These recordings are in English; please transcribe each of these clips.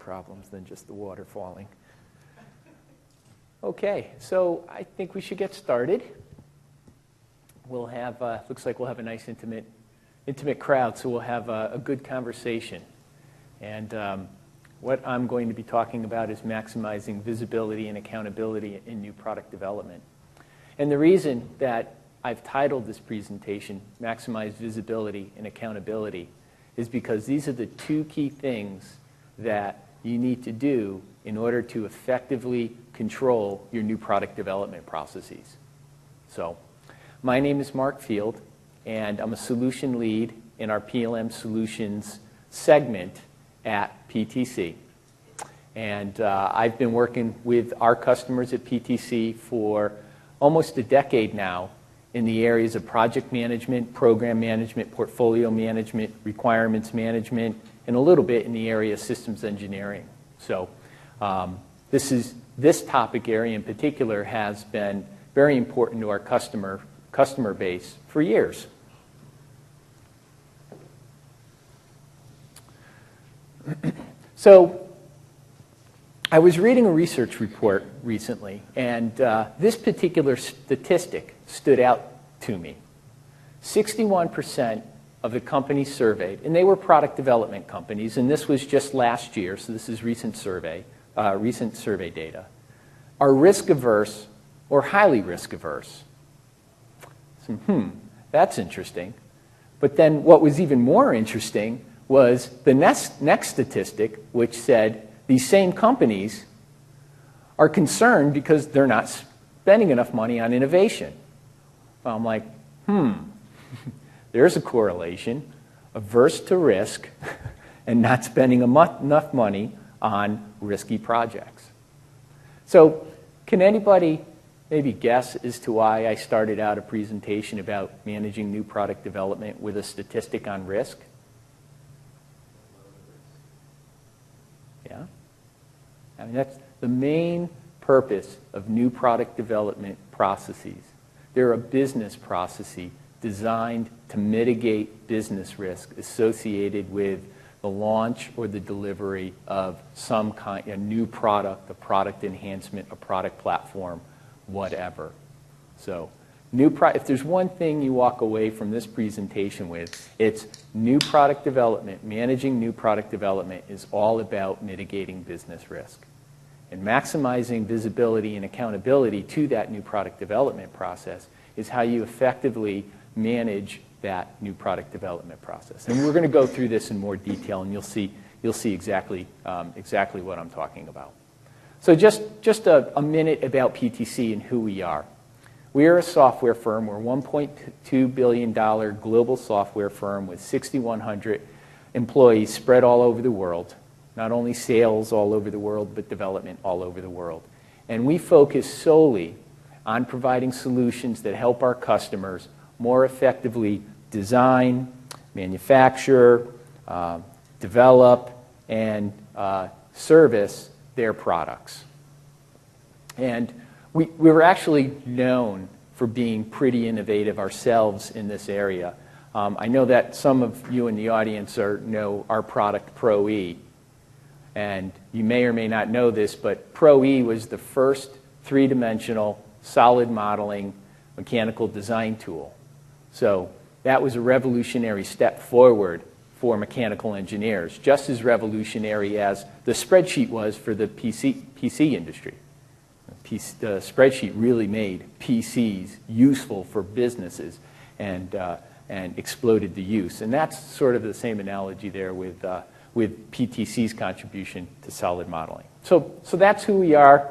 problems than just the water falling. Okay, so I think we should get started. We'll have, looks like we'll have a nice intimate crowd, so we'll have a good conversation. And what I'm going to be talking about is maximizing visibility and accountability in new product development. And the reason that I've titled this presentation, Maximize Visibility and Accountability, is because these are the two key things that you need to do in order to effectively control your new product development processes. So, my name is Mark Field, and I'm a solution lead in our PLM Solutions segment at PTC. And I've been working with our customers at PTC for almost a decade now in the areas of project management, program management, portfolio management, requirements management, and a little bit in the area of systems engineering. So this topic area in particular has been very important to our customer base for years. So I was reading a research report recently, and this particular statistic stood out to me. 61% of the companies surveyed, and they were product development companies, and this was just last year, so this is recent survey data, are risk-averse or highly risk-averse. So, that's interesting. But then what was even more interesting was the next statistic, which said these same companies are concerned because they're not spending enough money on innovation. So I'm like, there's a correlation, averse to risk and not spending enough money on risky projects. So can anybody maybe guess as to why I started out a presentation about managing new product development with a statistic on risk? Yeah? I mean, that's the main purpose of new product development processes. They're a business process designed to mitigate business risk associated with the launch or the delivery of some kind, a new product, a product enhancement, a product platform, whatever. So, if there's one thing you walk away from this presentation with, it's new product development. Managing new product development is all about mitigating business risk. And maximizing visibility and accountability to that new product development process is how you effectively manage that new product development process. And we're going to go through this in more detail, and you'll see exactly what I'm talking about. So just a minute about PTC and who we are. We are a software firm. We're a $1.2 billion global software firm with 6,100 employees spread all over the world. Not only sales all over the world, but development all over the world. And we focus solely on providing solutions that help our customers more effectively design, manufacture, develop, and service their products. And we were actually known for being pretty innovative ourselves in this area. I know that some of you in the audience know our product Pro-E. And you may or may not know this, but Pro-E was the first three-dimensional solid modeling mechanical design tool. So that was a revolutionary step forward for mechanical engineers, just as revolutionary as the spreadsheet was for the PC industry. The spreadsheet really made PCs useful for businesses and exploded the use. And that's sort of the same analogy there with PTC's contribution to solid modeling. So that's who we are.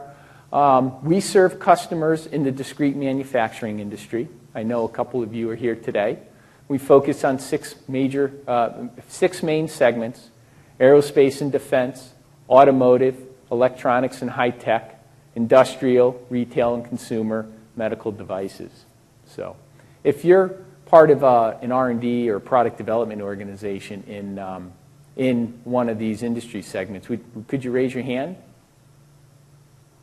We serve customers in the discrete manufacturing industry. I know a couple of you are here today. We focus on six main segments: aerospace and defense, automotive, electronics and high tech, industrial, retail and consumer, medical devices. So if you're part of an R&D or product development organization in one of these industry segments, could you raise your hand?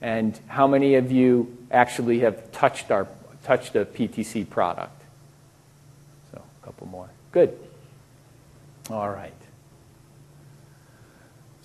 And how many of you actually have touched a PTC product? So a couple more. Good. All right.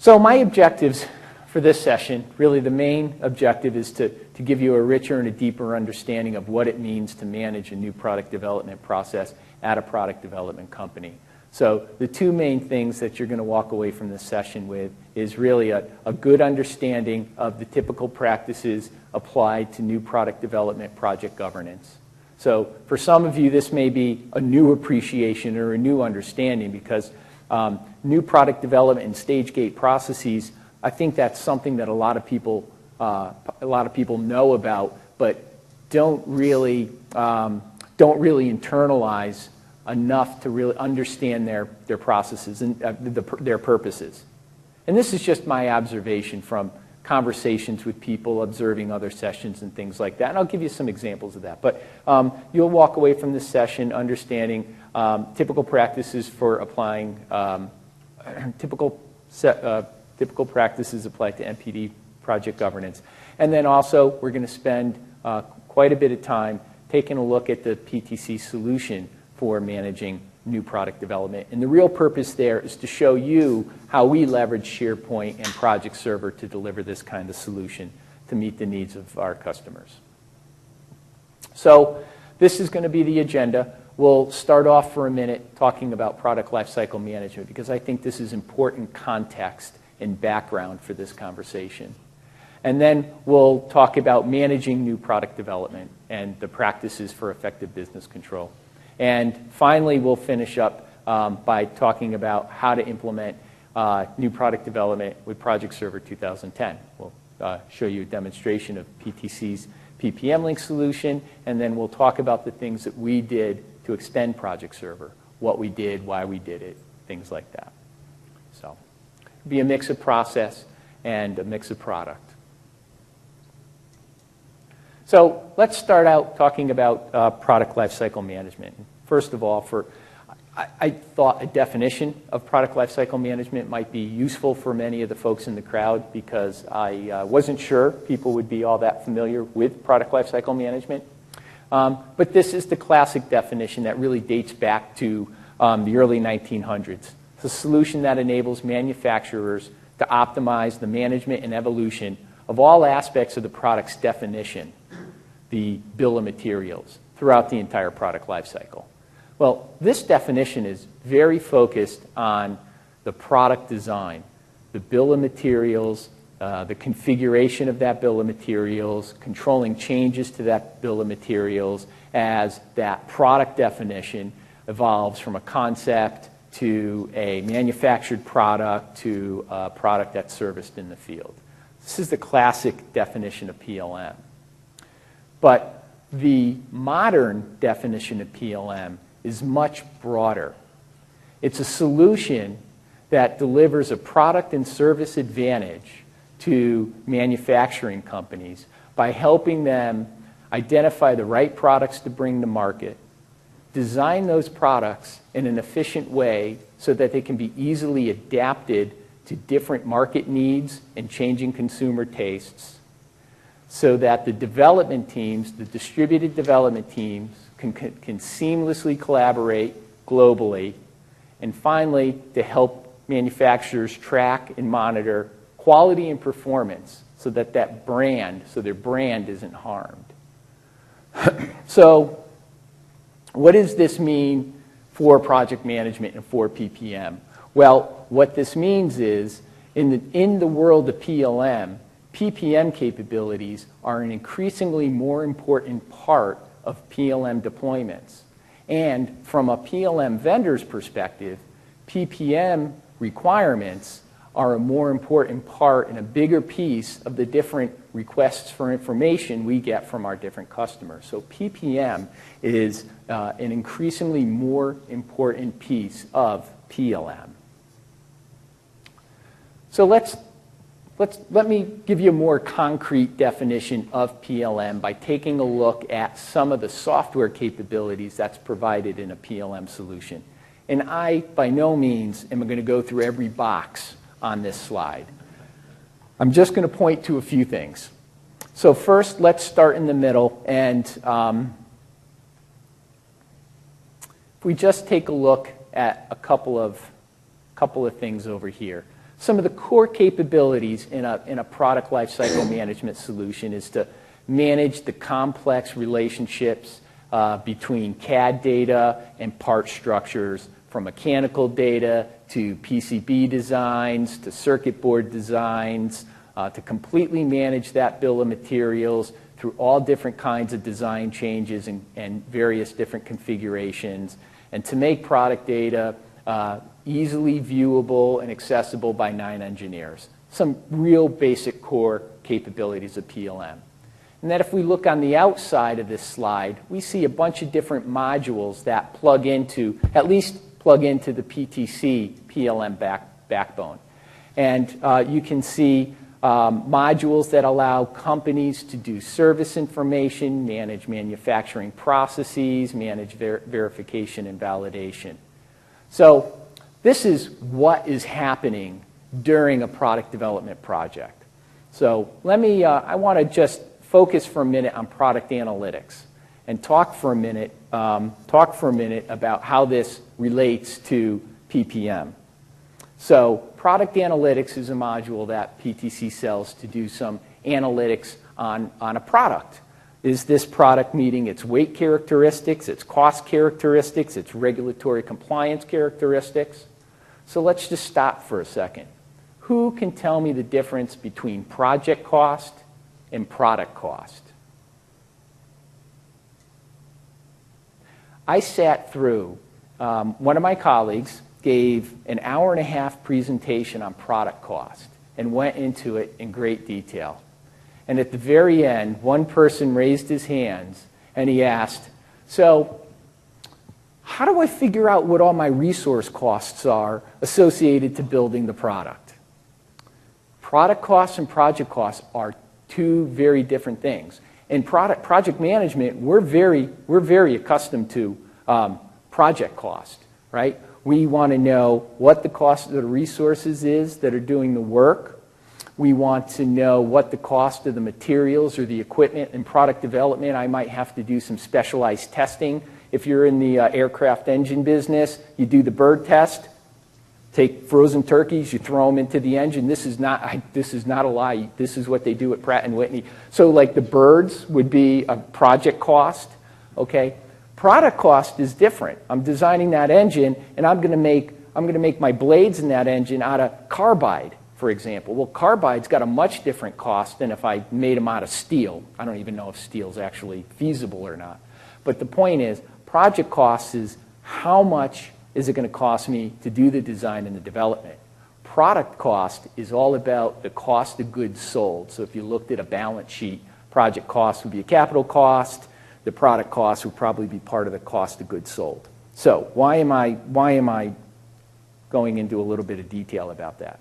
So my objectives for this session, really the main objective is to give you a richer and a deeper understanding of what it means to manage a new product development process at a product development company. So the two main things that you're going to walk away from this session with is really a good understanding of the typical practices applied to new product development project governance. So for some of you, this may be a new appreciation or a new understanding because new product development and stage gate processes, I think that's something that a lot of people know about, but don't really internalize enough to really understand their processes and their purposes. And this is just my observation from conversations with people, observing other sessions and things like that. And I'll give you some examples of that. But you'll walk away from this session understanding typical practices for applying typical practices applied to NPD project governance. And then also we're going to spend quite a bit of time taking a look at the PTC solution for managing new product development. And the real purpose there is to show you how we leverage SharePoint and Project Server to deliver this kind of solution to meet the needs of our customers. So this is going to be the agenda. We'll start off for a minute talking about product lifecycle management because I think this is important context and background for this conversation. And then we'll talk about managing new product development and the practices for effective business control. And finally, we'll finish up by talking about how to implement new product development with Project Server 2010. We'll show you a demonstration of PTC's PPM Link solution, and then we'll talk about the things that we did to extend Project Server, what we did, why we did it, things like that. So it'll be a mix of process and a mix of product. So let's start out talking about product lifecycle management. First of all, I thought a definition of product lifecycle management might be useful for many of the folks in the crowd because I wasn't sure people would be all that familiar with product lifecycle management. But this is the classic definition that really dates back to the early 1900s. It's a solution that enables manufacturers to optimize the management and evolution of all aspects of the product's definition, the bill of materials, throughout the entire product lifecycle. Well, this definition is very focused on the product design, the bill of materials, the configuration of that bill of materials, controlling changes to that bill of materials as that product definition evolves from a concept to a manufactured product to a product that's serviced in the field. This is the classic definition of PLM. But the modern definition of PLM is much broader. It's a solution that delivers a product and service advantage to manufacturing companies by helping them identify the right products to bring to market, design those products in an efficient way so that they can be easily adapted to different market needs and changing consumer tastes, so that the development teams, the distributed development teams, can seamlessly collaborate globally, and finally, to help manufacturers track and monitor quality and performance so that their brand isn't harmed. So what does this mean for project management and for PPM? Well, what this means is in the world of PLM, PPM capabilities are an increasingly more important part of PLM deployments. And from a PLM vendor's perspective, PPM requirements are a more important part and a bigger piece of the different requests for information we get from our different customers. So PPM is an increasingly more important piece of PLM. So let me give you a more concrete definition of PLM by taking a look at some of the software capabilities that's provided in a PLM solution. And I, by no means, am going to go through every box on this slide. I'm just going to point to a few things. So first, let's start in the middle, and if we just take a look at a couple of things over here. Some of the core capabilities in a product lifecycle management solution is to manage the complex relationships between CAD data and part structures, from mechanical data to PCB designs to circuit board designs, to completely manage that bill of materials through all different kinds of design changes and various different configurations, and to make product data easily viewable and accessible by 9 engineers. Some real basic core capabilities of PLM. And then if we look on the outside of this slide, we see a bunch of different modules that at least plug into the PTC PLM backbone. And you can see modules that allow companies to do service information, manage manufacturing processes, manage verification and validation. So this is what is happening during a product development project. So I want to just focus for a minute on product analytics and talk for a minute about how this relates to PPM. So product analytics is a module that PTC sells to do some analytics on a product. Is this product meeting its weight characteristics, its cost characteristics, its regulatory compliance characteristics? So let's just stop for a second. Who can tell me the difference between project cost and product cost? I sat through, one of my colleagues gave an hour-and-a-half presentation on product cost and went into it in great detail. And at the very end, one person raised his hands and he asked, so how do I figure out what all my resource costs are associated to building the product? Product costs and project costs are two very different things. In project management, we're very accustomed to project cost, right? We want to know what the cost of the resources is that are doing the work. We want to know what the cost of the materials or the equipment. In product development, I might have to do some specialized testing. If you're in the aircraft engine business, you do the bird test. Take frozen turkeys, you throw them into the engine. This is not a lie. This is what they do at Pratt & Whitney. So like the birds would be a project cost, okay? Product cost is different. I'm designing that engine, and I'm going to make my blades in that engine out of carbide, for example. Well, carbide's got a much different cost than if I made them out of steel. I don't even know if steel's actually feasible or not. But the point is, project cost is how much is it going to cost me to do the design and the development. Product cost is all about the cost of goods sold. So if you looked at a balance sheet, project cost would be a capital cost. The product cost would probably be part of the cost of goods sold. So why am I going into a little bit of detail about that?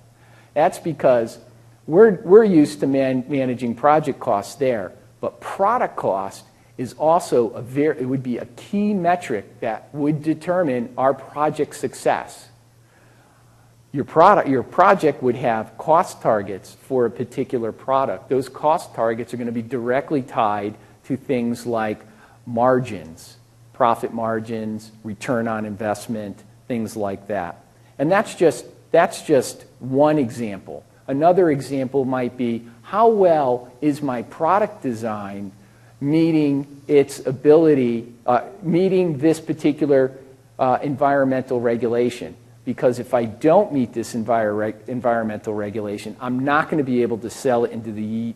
That's because we're used to managing project costs there, but product cost is also it would be a key metric that would determine our project success. Your project would have cost targets for a particular product. Those cost targets are going to be directly tied to things like margins, profit margins, return on investment, things like that. And that's just one example. Another example might be, how well is my product design meeting its ability, meeting this particular environmental regulation? Because if I don't meet this environmental regulation, I'm not going to be able to sell it into the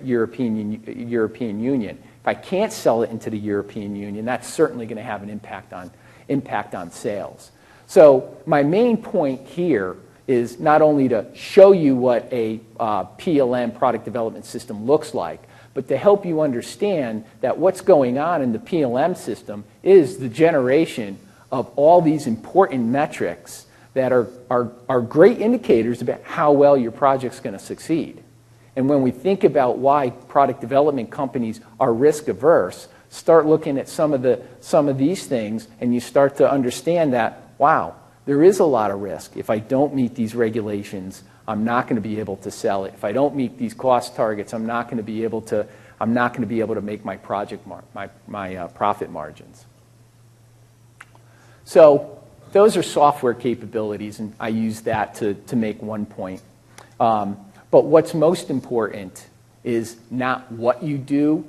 European Union. If I can't sell it into the European Union, that's certainly going to have an impact on sales. So my main point here is not only to show you what a PLM, product development system, looks like, but to help you understand that what's going on in the PLM system is the generation of all these important metrics that are great indicators about how well your project's going to succeed. And when we think about why product development companies are risk averse, start looking at some of these things, and you start to understand that, wow, there is a lot of risk. If I don't meet these regulations, I'm not going to be able to sell it. If I don't meet these cost targets, I'm not going to be able to make my project my profit margins. So those are software capabilities, and I use that to make one point. But what's most important is not what you do.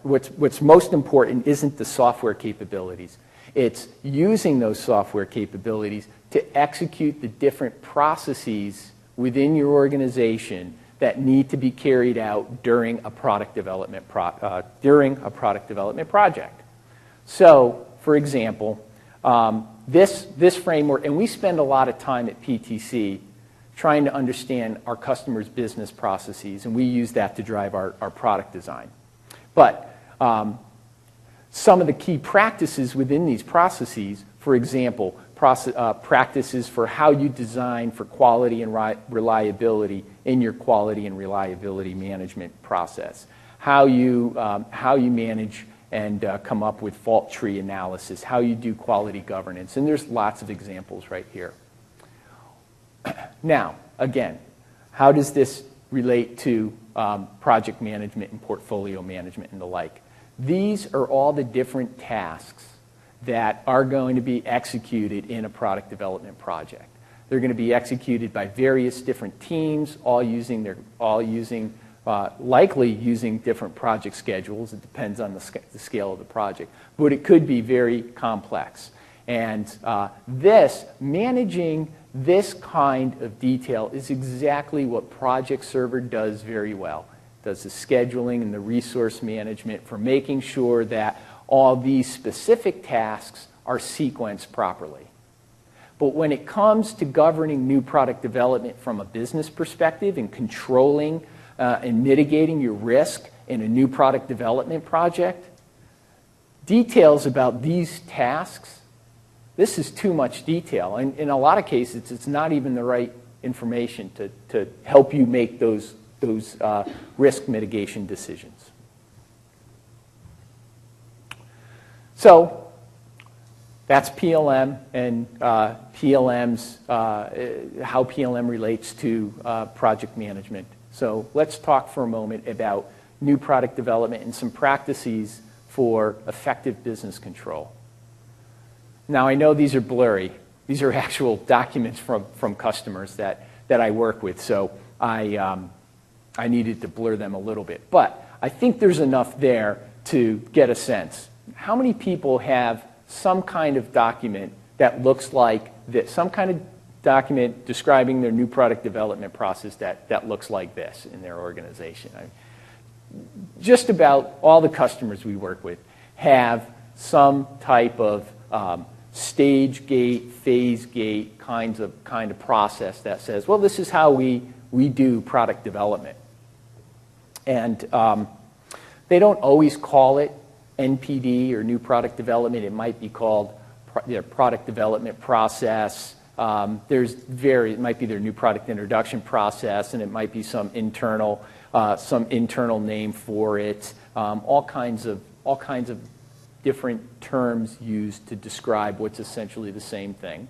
What's most important isn't the software capabilities. It's using those software capabilities to execute the different processes within your organization that need to be carried out during a product development project. So, for example, this framework, and we spend a lot of time at PTC trying to understand our customers' business processes, and we use that to drive our product design. But some of the key practices within these processes, for example, practices for how you design for quality and reliability in your quality and reliability management process, how you manage and come up with fault tree analysis, how you do quality governance, and there's lots of examples right here. Now, again, how does this relate to project management and portfolio management and the like? These are all the different tasks that are going to be executed in a product development project. They're going to be executed by various different teams, likely using different project schedules. It depends on the scale of the project, but it could be very complex. And managing this kind of detail is exactly what Project Server does very well. It does the scheduling and the resource management for making sure that all these specific tasks are sequenced properly. But when it comes to governing new product development from a business perspective and controlling and mitigating your risk in a new product development project, details about these tasks, this is too much detail. And in a lot of cases, it's not even the right information to help you make those risk mitigation decisions. So that's PLM and how PLM relates to project management. So let's talk for a moment about new product development and some practices for effective business control. Now, I know these are blurry. These are actual documents from customers that I work with, so I needed to blur them a little bit. But I think there's enough there to get a sense. How many people have some kind of document that looks like this, some kind of document describing their new product development process that looks like this in their organization? Just about all the customers we work with have some type of stage gate, phase gate kind of process that says, well, this is how we do product development. And they don't always call it NPD or new product development. It might be called product development process. It might be their new product introduction process, and it might be some internal name for it. All kinds of different terms used to describe what's essentially the same thing.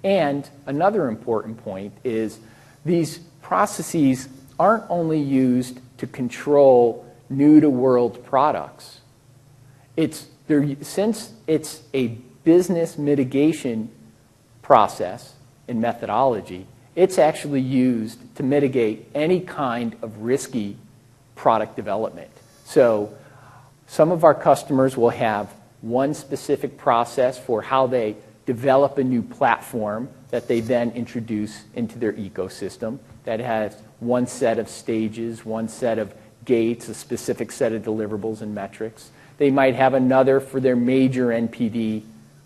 And another important point is these processes aren't only used to control new-to-world products. Since it's a business mitigation process and methodology, it's actually used to mitigate any kind of risky product development. So some of our customers will have one specific process for how they develop a new platform that they then introduce into their ecosystem that has one set of stages, one set of gates, a specific set of deliverables and metrics. They might have another for their major NPD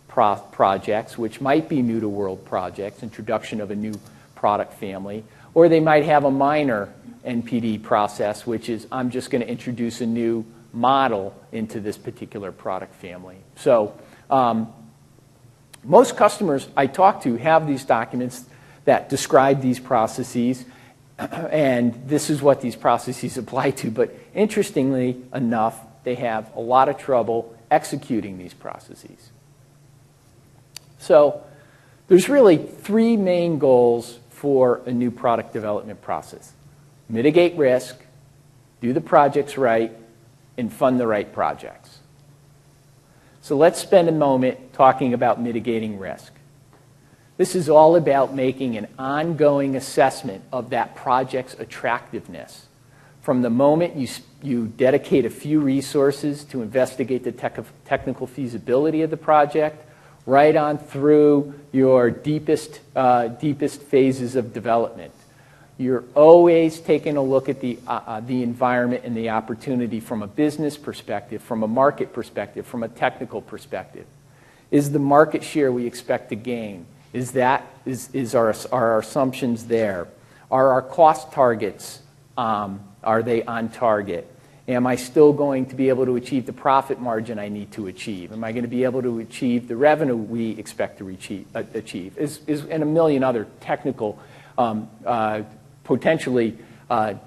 projects, which might be new-to-world projects, introduction of a new product family. Or they might have a minor NPD process, which is I'm just going to introduce a new model into this particular product family. So most customers I talk to have these documents that describe these processes, and this is what these processes apply to. But interestingly enough, they have a lot of trouble executing these processes. So there's really three main goals for a new product development process: mitigate risk, do the projects right, and fund the right projects. So let's spend a moment talking about mitigating risk. This is all about making an ongoing assessment of that project's attractiveness. From the moment you dedicate a few resources to investigate the technical feasibility of the project, right on through your deepest phases of development. You're always taking a look at the environment and the opportunity from a business perspective, from a market perspective, from a technical perspective. Is the market share we expect to gain? Is our assumptions there? Are our cost targets, are they on target? Am I still going to be able to achieve the profit margin I need to achieve? Am I going to be able to achieve the revenue we expect to achieve? And a million other technical, potentially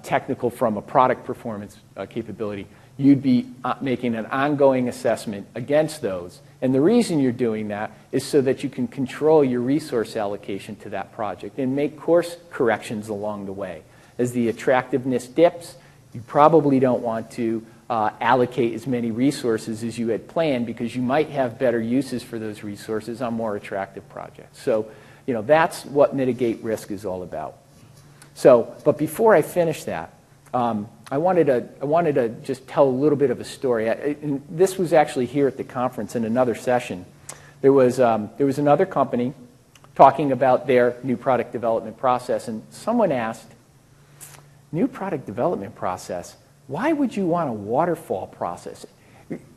technical from a product performance capability. You'd be making an ongoing assessment against those. And the reason you're doing that is so that you can control your resource allocation to that project and make course corrections along the way. As the attractiveness dips, you probably don't want to allocate as many resources as you had planned because you might have better uses for those resources on more attractive projects. So, that's what mitigate risk is all about. So, but before I finish that, I wanted to just tell a little bit of a story. And this was actually here at the conference in another session. There was another company talking about their new product development process, and someone asked, new product development process, why would you want a waterfall process?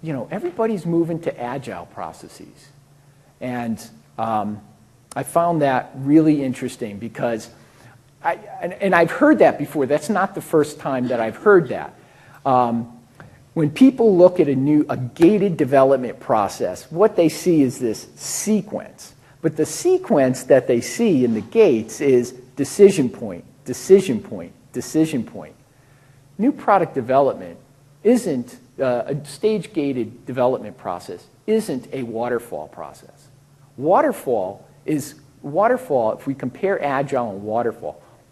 Everybody's moving to agile processes. And I found that really interesting because I've heard that before. That's not the first time that I've heard that. When people look at a gated development process, what they see is this sequence. But the sequence that they see in the gates is decision point, decision point, decision point. New product development isn't a stage-gated development process, isn't a waterfall process. Waterfall, if we compare Agile and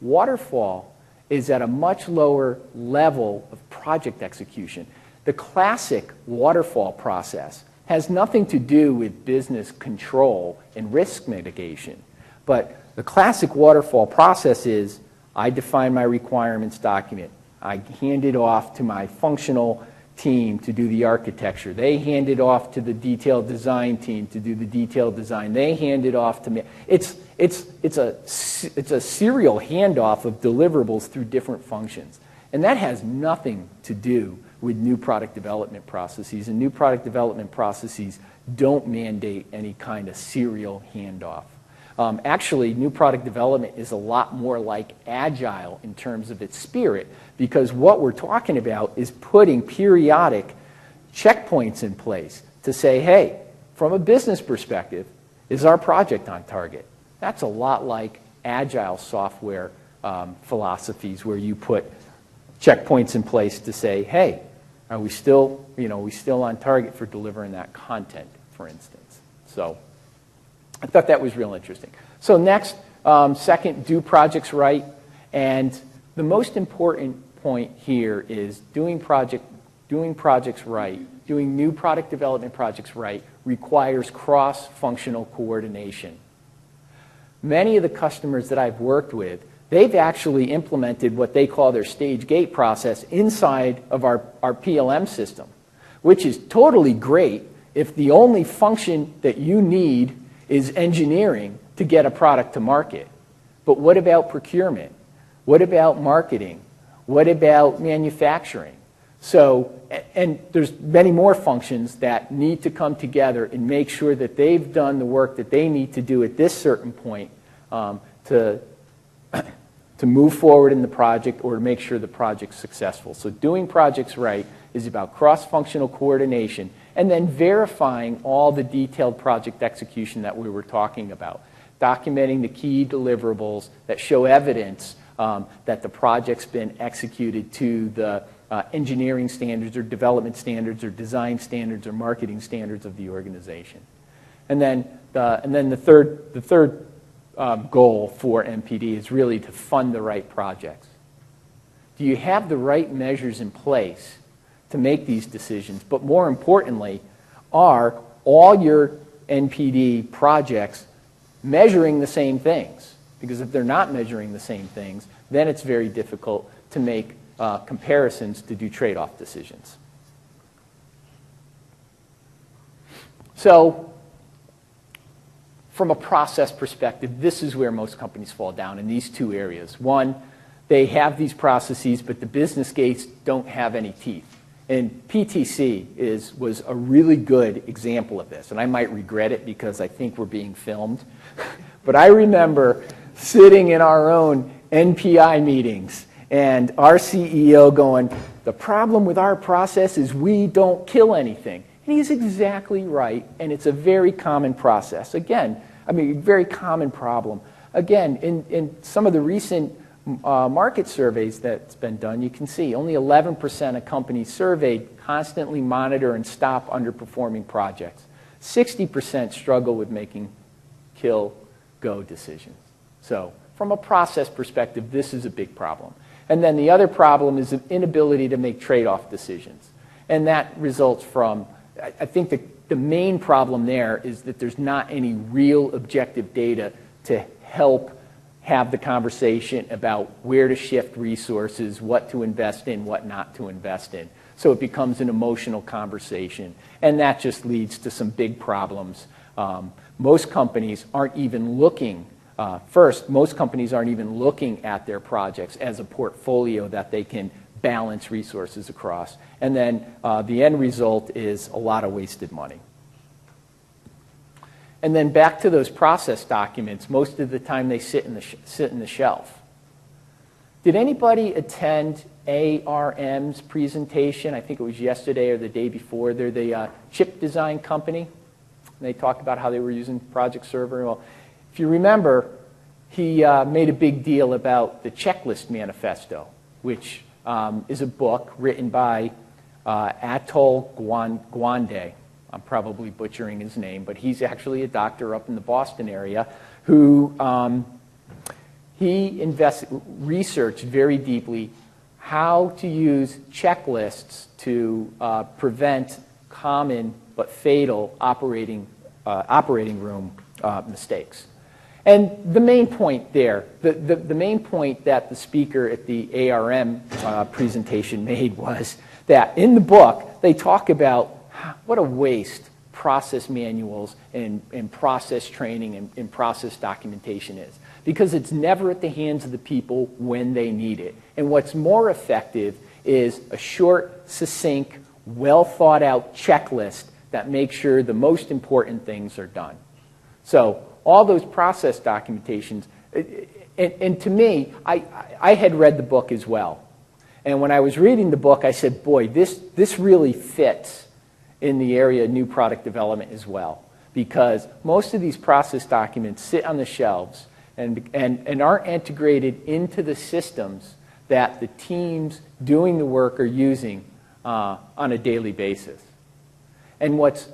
Waterfall is at a much lower level of project execution. The classic waterfall process has nothing to do with business control and risk mitigation. But the classic waterfall process is, I define my requirements document. I hand it off to my functional team to do the architecture. They hand it off to the detailed design team to do the detailed design. They hand it off to me. It's a serial handoff of deliverables through different functions. And that has nothing to do with new product development processes. And new product development processes don't mandate any kind of serial handoff. Actually, new product development is a lot more like Agile in terms of its spirit, because what we're talking about is putting periodic checkpoints in place to say, hey, from a business perspective, is our project on target? That's a lot like Agile software philosophies where you put checkpoints in place to say, hey, are we still on target for delivering that content, for instance? So I thought that was real interesting. So next, second, do projects right. And the most important point here is doing projects right, doing new product development projects right requires cross-functional coordination. Many of the customers that I've worked with, they've actually implemented what they call their stage gate process inside of our PLM system, which is totally great if the only function that you need is engineering to get a product to market. But what about procurement? What about marketing? What about manufacturing? So, and there's many more functions that need to come together and make sure that they've done the work that they need to do at this certain point to move forward in the project or to make sure the project's successful. So doing projects right is about cross-functional coordination and then verifying all the detailed project execution that we were talking about. Documenting the key deliverables that show evidence that the project's been executed to the engineering standards or development standards or design standards or marketing standards of the organization. And then the third goal for MPD is really to fund the right projects. Do you have the right measures in place to make these decisions? But more importantly, are all your NPD projects measuring the same things. Because if they're not measuring the same things, then it's very difficult to make comparisons to do trade-off decisions. So, from a process perspective, this is where most companies fall down in these two areas. One, they have these processes, but the business case don't have any teeth. And PTC was a really good example of this. And I might regret it because I think we're being filmed. But I remember sitting in our own NPI meetings and our CEO going, the problem with our process is we don't kill anything. And he's exactly right, and it's a very common process. Again, I mean, very common problem. Again, in some of the recent market surveys that's been done, you can see only 11% of companies surveyed constantly monitor and stop underperforming projects. 60% struggle with making kill-go decisions. So, from a process perspective, this is a big problem. And then the other problem is the inability to make trade-off decisions. And that results from, I think the main problem there is that there's not any real objective data to help have the conversation about where to shift resources, what to invest in, what not to invest in. So it becomes an emotional conversation, and that just leads to some big problems. Most companies aren't even looking, most companies aren't even looking at their projects as a portfolio that they can balance resources across. And then the end result is a lot of wasted money. And then back to those process documents, most of the time they sit in the shelf. Did anybody attend ARM's presentation? I think it was yesterday or the day before. They're the chip design company. They talked about how they were using Project Server. Well, if you remember, he made a big deal about the Checklist Manifesto, which is a book written by Atul Gawande. I'm probably butchering his name, but he's actually a doctor up in the Boston area who he researched very deeply how to use checklists to prevent common but fatal operating room mistakes. And the main point there, the main point that the speaker at the ARM presentation made was that in the book they talk about what a waste process manuals and process training and process documentation is. Because it's never at the hands of the people when they need it. And what's more effective is a short, succinct, well thought out checklist that makes sure the most important things are done. So all those process documentations, and to me, I had read the book as well. And when I was reading the book, I said, boy, this really fits in the area of new product development as well. Because most of these process documents sit on the shelves and aren't integrated into the systems that the teams doing the work are using on a daily basis. And what's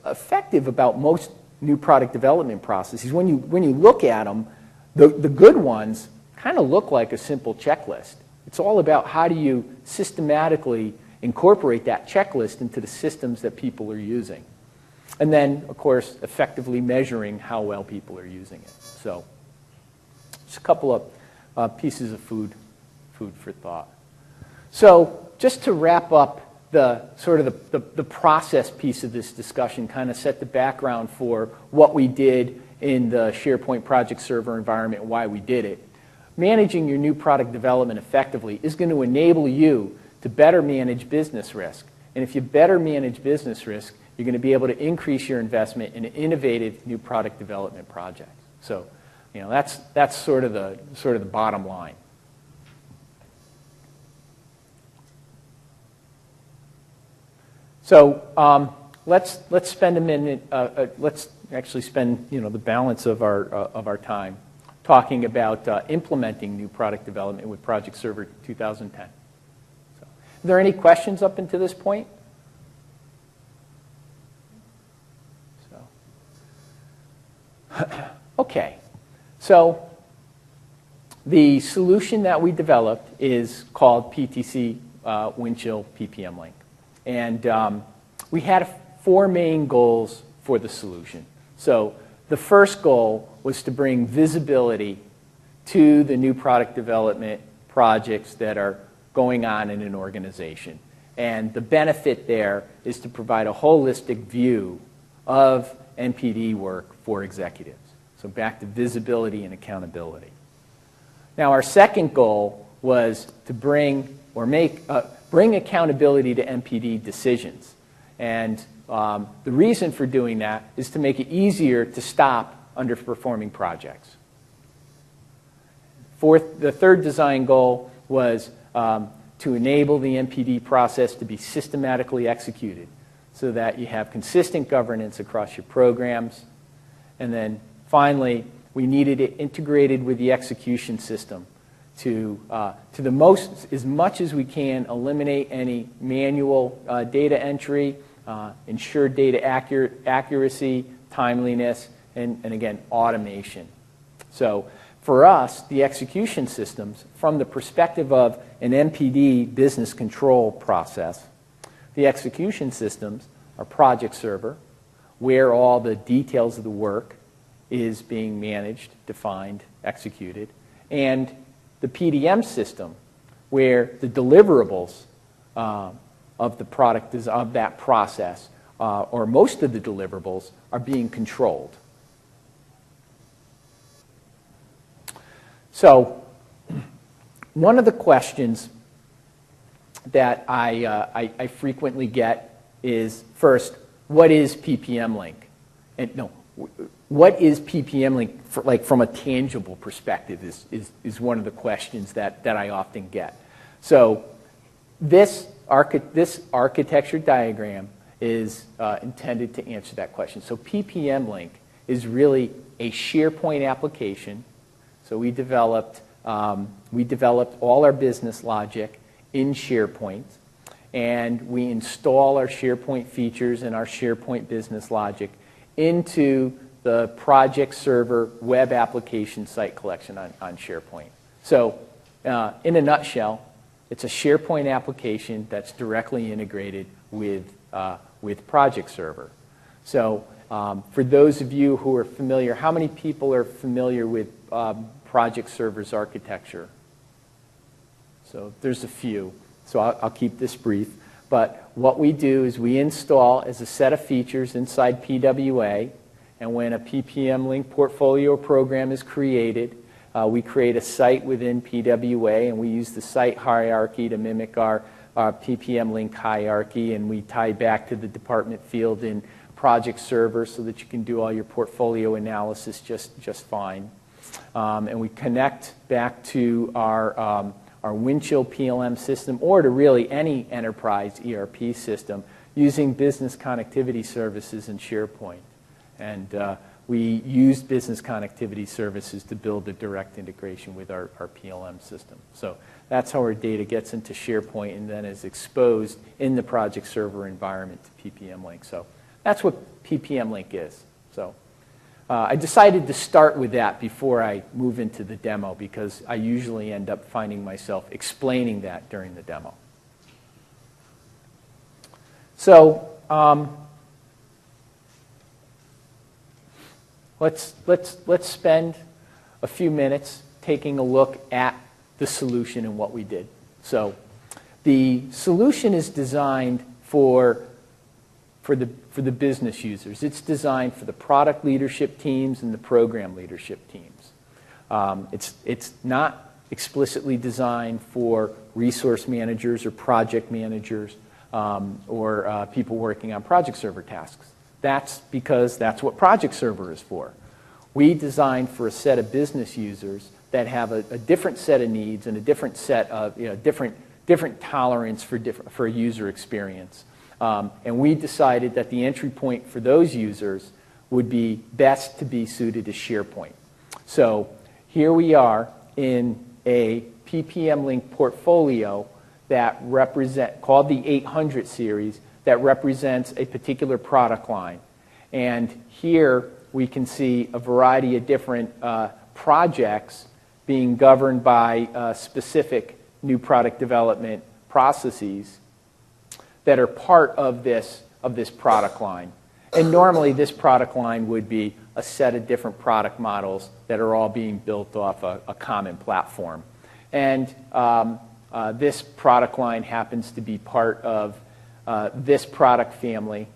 effective about most new product development processes, when you look at them, the good ones kind of look like a simple checklist. It's all about how do you systematically incorporate that checklist into the systems that people are using. And then, of course, effectively measuring how well people are using it. So, just a couple of pieces of food for thought. So, just to wrap up the sort of the process piece of this discussion, kind of set the background for what we did in the SharePoint Project Server environment and why we did it. Managing your new product development effectively is going to enable you to better manage business risk. And if you better manage business risk, you're going to be able to increase your investment in innovative new product development projects. So, that's sort of the bottom line. So let's spend a minute. Let's actually spend the balance of our time talking about implementing new product development with Project Server 2010. So, are there any questions up until this point? Okay, so the solution that we developed is called PTC Windchill PPM Link. And we had a four main goals for the solution. So the first goal was to bring visibility to the new product development projects that are going on in an organization. And the benefit there is to provide a holistic view of NPD work for executives. So back to visibility and accountability. Now our second goal was to bring accountability to NPD decisions. And the reason for doing that is to make it easier to stop underperforming projects. The third design goal was to enable the NPD process to be systematically executed so that you have consistent governance across your programs. And then finally, we needed it integrated with the execution system to as much as we can, eliminate any manual data entry, ensure data accuracy, timeliness, and again, automation. So for us, the execution systems, from the perspective of an NPD business control process, the execution systems are Project Server, where all the details of the work is being managed, defined, executed, and the PDM system, where the deliverables of the product of that process, or most of the deliverables, are being controlled. So, one of the questions that I frequently get is, first, what is PPM Link? And no, what is PPM Link from a tangible perspective is one of the questions that I often get. So, this architecture diagram is intended to answer that question. So PPM Link is really a SharePoint application. So we developed all our business logic in SharePoint, and we install our SharePoint features and our SharePoint business logic into the Project Server web application site collection on SharePoint. So in a nutshell, it's a SharePoint application that's directly integrated with Project Server. So for those of you who are familiar, how many people are familiar with Project Server's architecture? So there's a few, so I'll keep this brief. But what we do is we install as a set of features inside PWA, and when a PPM Link portfolio program is created, we create a site within PWA, and we use the site hierarchy to mimic our PPM Link hierarchy, and we tie back to the department field in Project Server so that you can do all your portfolio analysis just fine. And we connect back to our Windchill PLM system, or to really any enterprise ERP system, using business connectivity services in SharePoint. And we used business connectivity services to build a direct integration with our PLM system. So that's how our data gets into SharePoint and then is exposed in the Project Server environment to PPM Link. So that's what PPM Link is. So I decided to start with that before I move into the demo, because I usually end up finding myself explaining that during the demo. So let's spend a few minutes taking a look at the solution and what we did. So the solution is designed for the business users. It's designed for the product leadership teams and the program leadership teams. It's not explicitly designed for resource managers or project managers or people working on Project Server tasks. That's because that's what Project Server is for. We designed for a set of business users that have a different set of needs and a different set of different tolerance for user experience. And we decided that the entry point for those users would be best to be suited to SharePoint. So here we are in a PPM Link portfolio that called the 800 series, that represents a particular product line. And here we can see a variety of different projects being governed by specific new product development processes that are part of this of this product line. And normally this product line would be a set of different product models that are all being built off a common platform. And this product line happens to be part of this product family.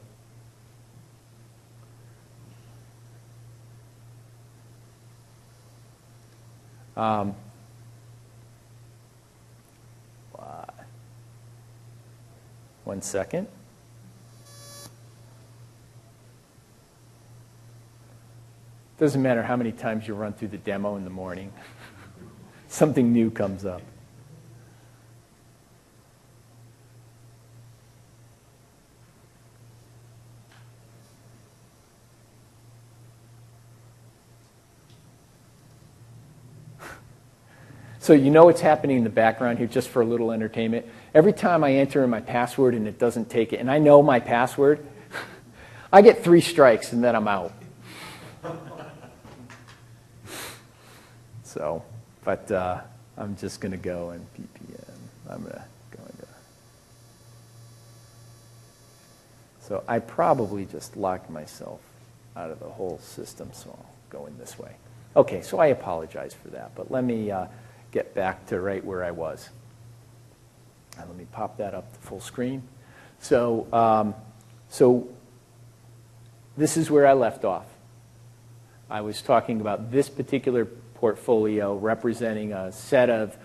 One second. Doesn't matter how many times you run through the demo in the morning. Something new comes up. So you know what's happening in the background here, just for a little entertainment. Every time I enter in my password and it doesn't take it, and I know my password, I get 3 strikes and then I'm out. So, but I'm just going to go and ppm. I'm going to go into. So I probably just locked myself out of the whole system, so I'll go in this way. Okay, so I apologize for that, but let me get back to right where I was. And let me pop that up to full screen. So, so this is where I left off. I was talking about this particular portfolio representing a set of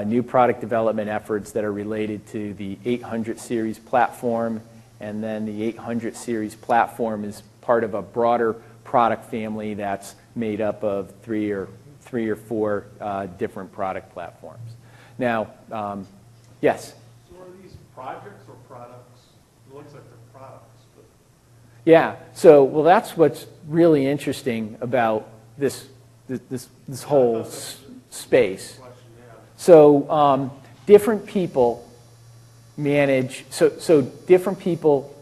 new product development efforts that are related to the 800 series platform, and then the 800 series platform is part of a broader product family that's made up of three or four different product platforms. Now, yes? So are these projects or products? It looks like they're products. But yeah, so, well, that's what's really interesting about this whole space. So different people manage, so different people,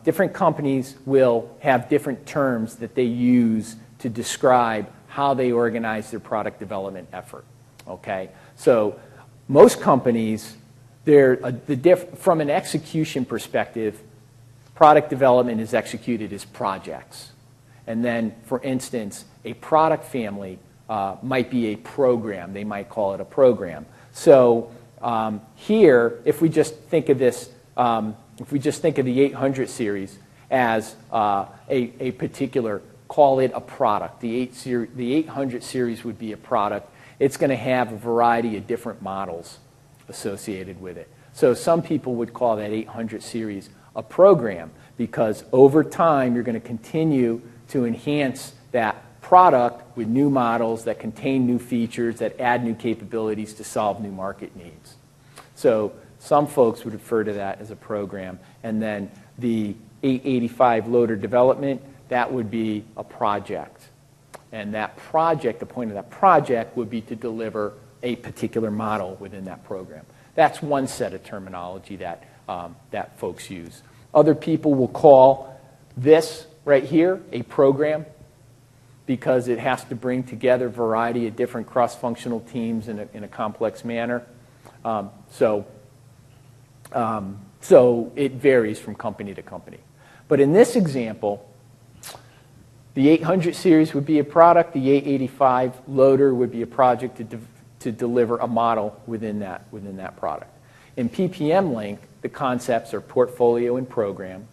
different companies will have different terms that they use to describe how they organize their product development effort, okay? So most companies, from an execution perspective, product development is executed as projects. And then, for instance, a product family might be a program. They might call it a program. So here, if we just think of this, if we just think of the 800 series as a particular, call it a product. The 800 series would be a product. It's going to have a variety of different models associated with it. So some people would call that 800 series a program because over time you're going to continue to enhance that product with new models that contain new features, that add new capabilities to solve new market needs. So some folks would refer to that as a program. And then the 885 loader development, that would be a project. And that project, the point of that project would be to deliver a particular model within that program. That's one set of terminology that, that folks use. Other people will call this right here a program because it has to bring together a variety of different cross-functional teams in a complex manner. So it varies from company to company. But in this example, the 800 series would be a product. The 885 loader would be a project to deliver a model within that product. In PPM Link, the concepts are portfolio and program.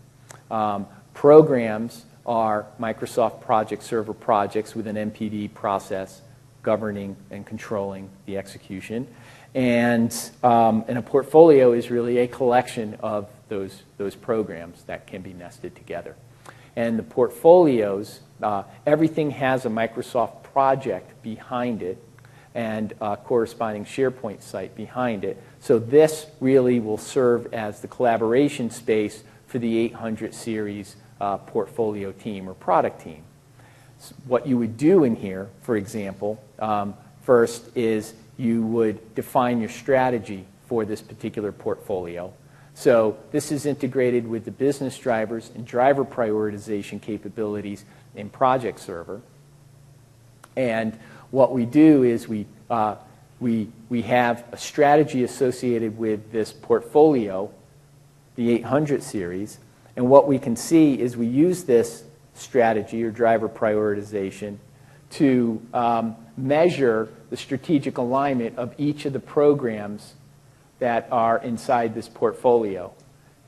Programs are Microsoft Project Server projects with an MPD process governing and controlling the execution. And a portfolio is really a collection of those programs that can be nested together. And the portfolios, everything has a Microsoft project behind it and a corresponding SharePoint site behind it. So this really will serve as the collaboration space for the 800 series portfolio team or product team. So what you would do in here, for example, first is you would define your strategy for this particular portfolio. So this is integrated with the business drivers and driver prioritization capabilities in Project Server. And what we do is we have a strategy associated with this portfolio, the 800 series, And what we can see is we use this strategy or driver prioritization to measure the strategic alignment of each of the programs that are inside this portfolio.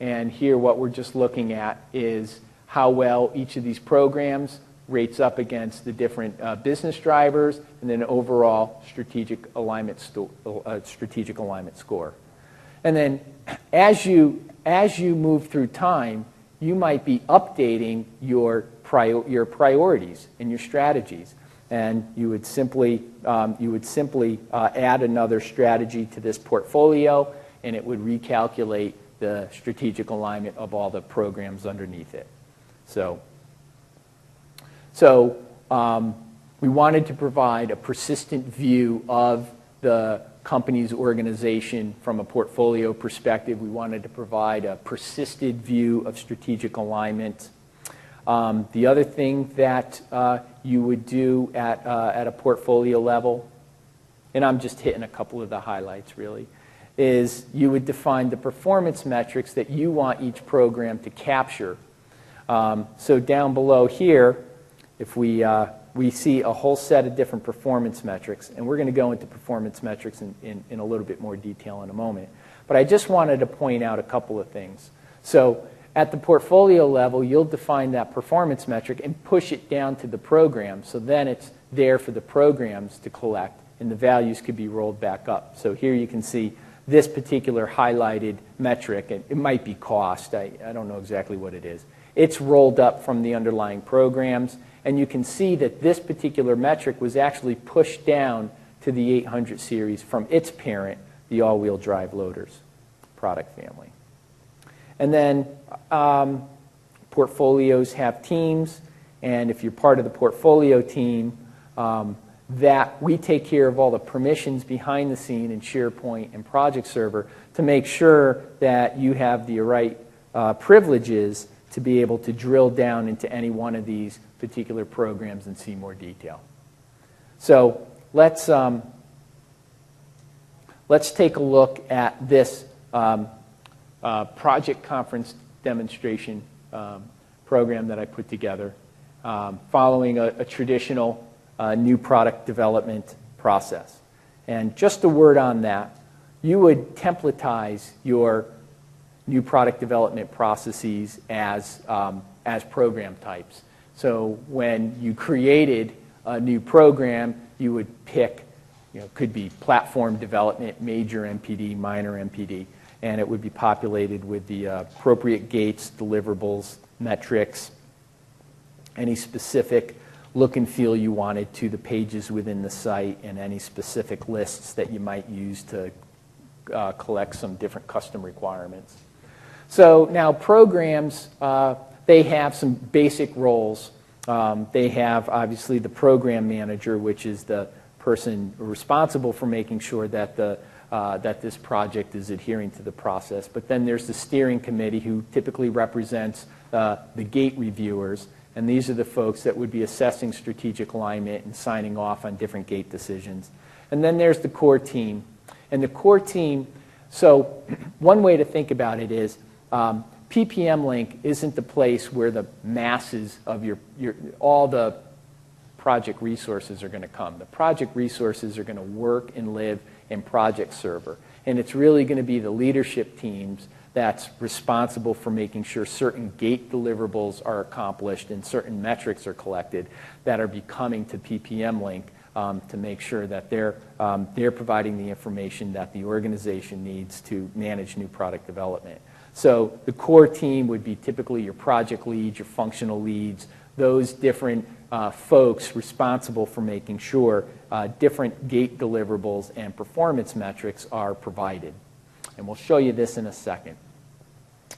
And here what we're just looking at is how well each of these programs rates up against the different business drivers and then overall strategic alignment score. And then as you move through time, you might be updating your priorities and your strategies. And you would simply add another strategy to this portfolio, and it would recalculate the strategic alignment of all the programs underneath it. So we wanted to provide a persistent view of the company's organization from a portfolio perspective. We wanted to provide a persisted view of strategic alignment. The other thing that you would do at a portfolio level, and I'm just hitting a couple of the highlights really, is you would define the performance metrics that you want each program to capture. So down below here, if we see a whole set of different performance metrics, and we're going to go into performance metrics in a little bit more detail in a moment. But I just wanted to point out a couple of things. So at the portfolio level, you'll define that performance metric and push it down to the program, so then it's there for the programs to collect, and the values could be rolled back up. So here you can see this particular highlighted metric, and it might be cost. I don't know exactly what it is. It's rolled up from the underlying programs, and you can see that this particular metric was actually pushed down to the 800 series from its parent, the all-wheel drive loaders product family. And then portfolios have teams, and if you're part of the portfolio team, that we take care of all the permissions behind the scene in SharePoint and Project Server to make sure that you have the right privileges to be able to drill down into any one of these particular programs and see more detail. So let's take a look at this project conference demonstration program that I put together following a traditional new product development process. And just a word on that, you would templatize your new product development processes as program types. So when you created a new program, you would pick, could be platform development, major MPD, minor MPD, and it would be populated with the appropriate gates, deliverables, metrics, any specific look and feel you wanted to the pages within the site, and any specific lists that you might use to collect some different custom requirements. So now programs, they have some basic roles. They have obviously the program manager, which is the person responsible for making sure that that this project is adhering to the process. But then there's the steering committee, who typically represents the gate reviewers, and these are the folks that would be assessing strategic alignment and signing off on different gate decisions. And then there's the core team. And the core team, so one way to think about it is PPM Link isn't the place where the masses of all the project resources are going to come. The project resources are going to work and live in Project Server. And it's really going to be the leadership teams that's responsible for making sure certain gate deliverables are accomplished and certain metrics are collected that are coming to PPM Link to make sure that they're providing the information that the organization needs to manage new product development. So the core team would be typically your project leads, your functional leads, those different folks responsible for making sure different gate deliverables and performance metrics are provided. And we'll show you this in a second.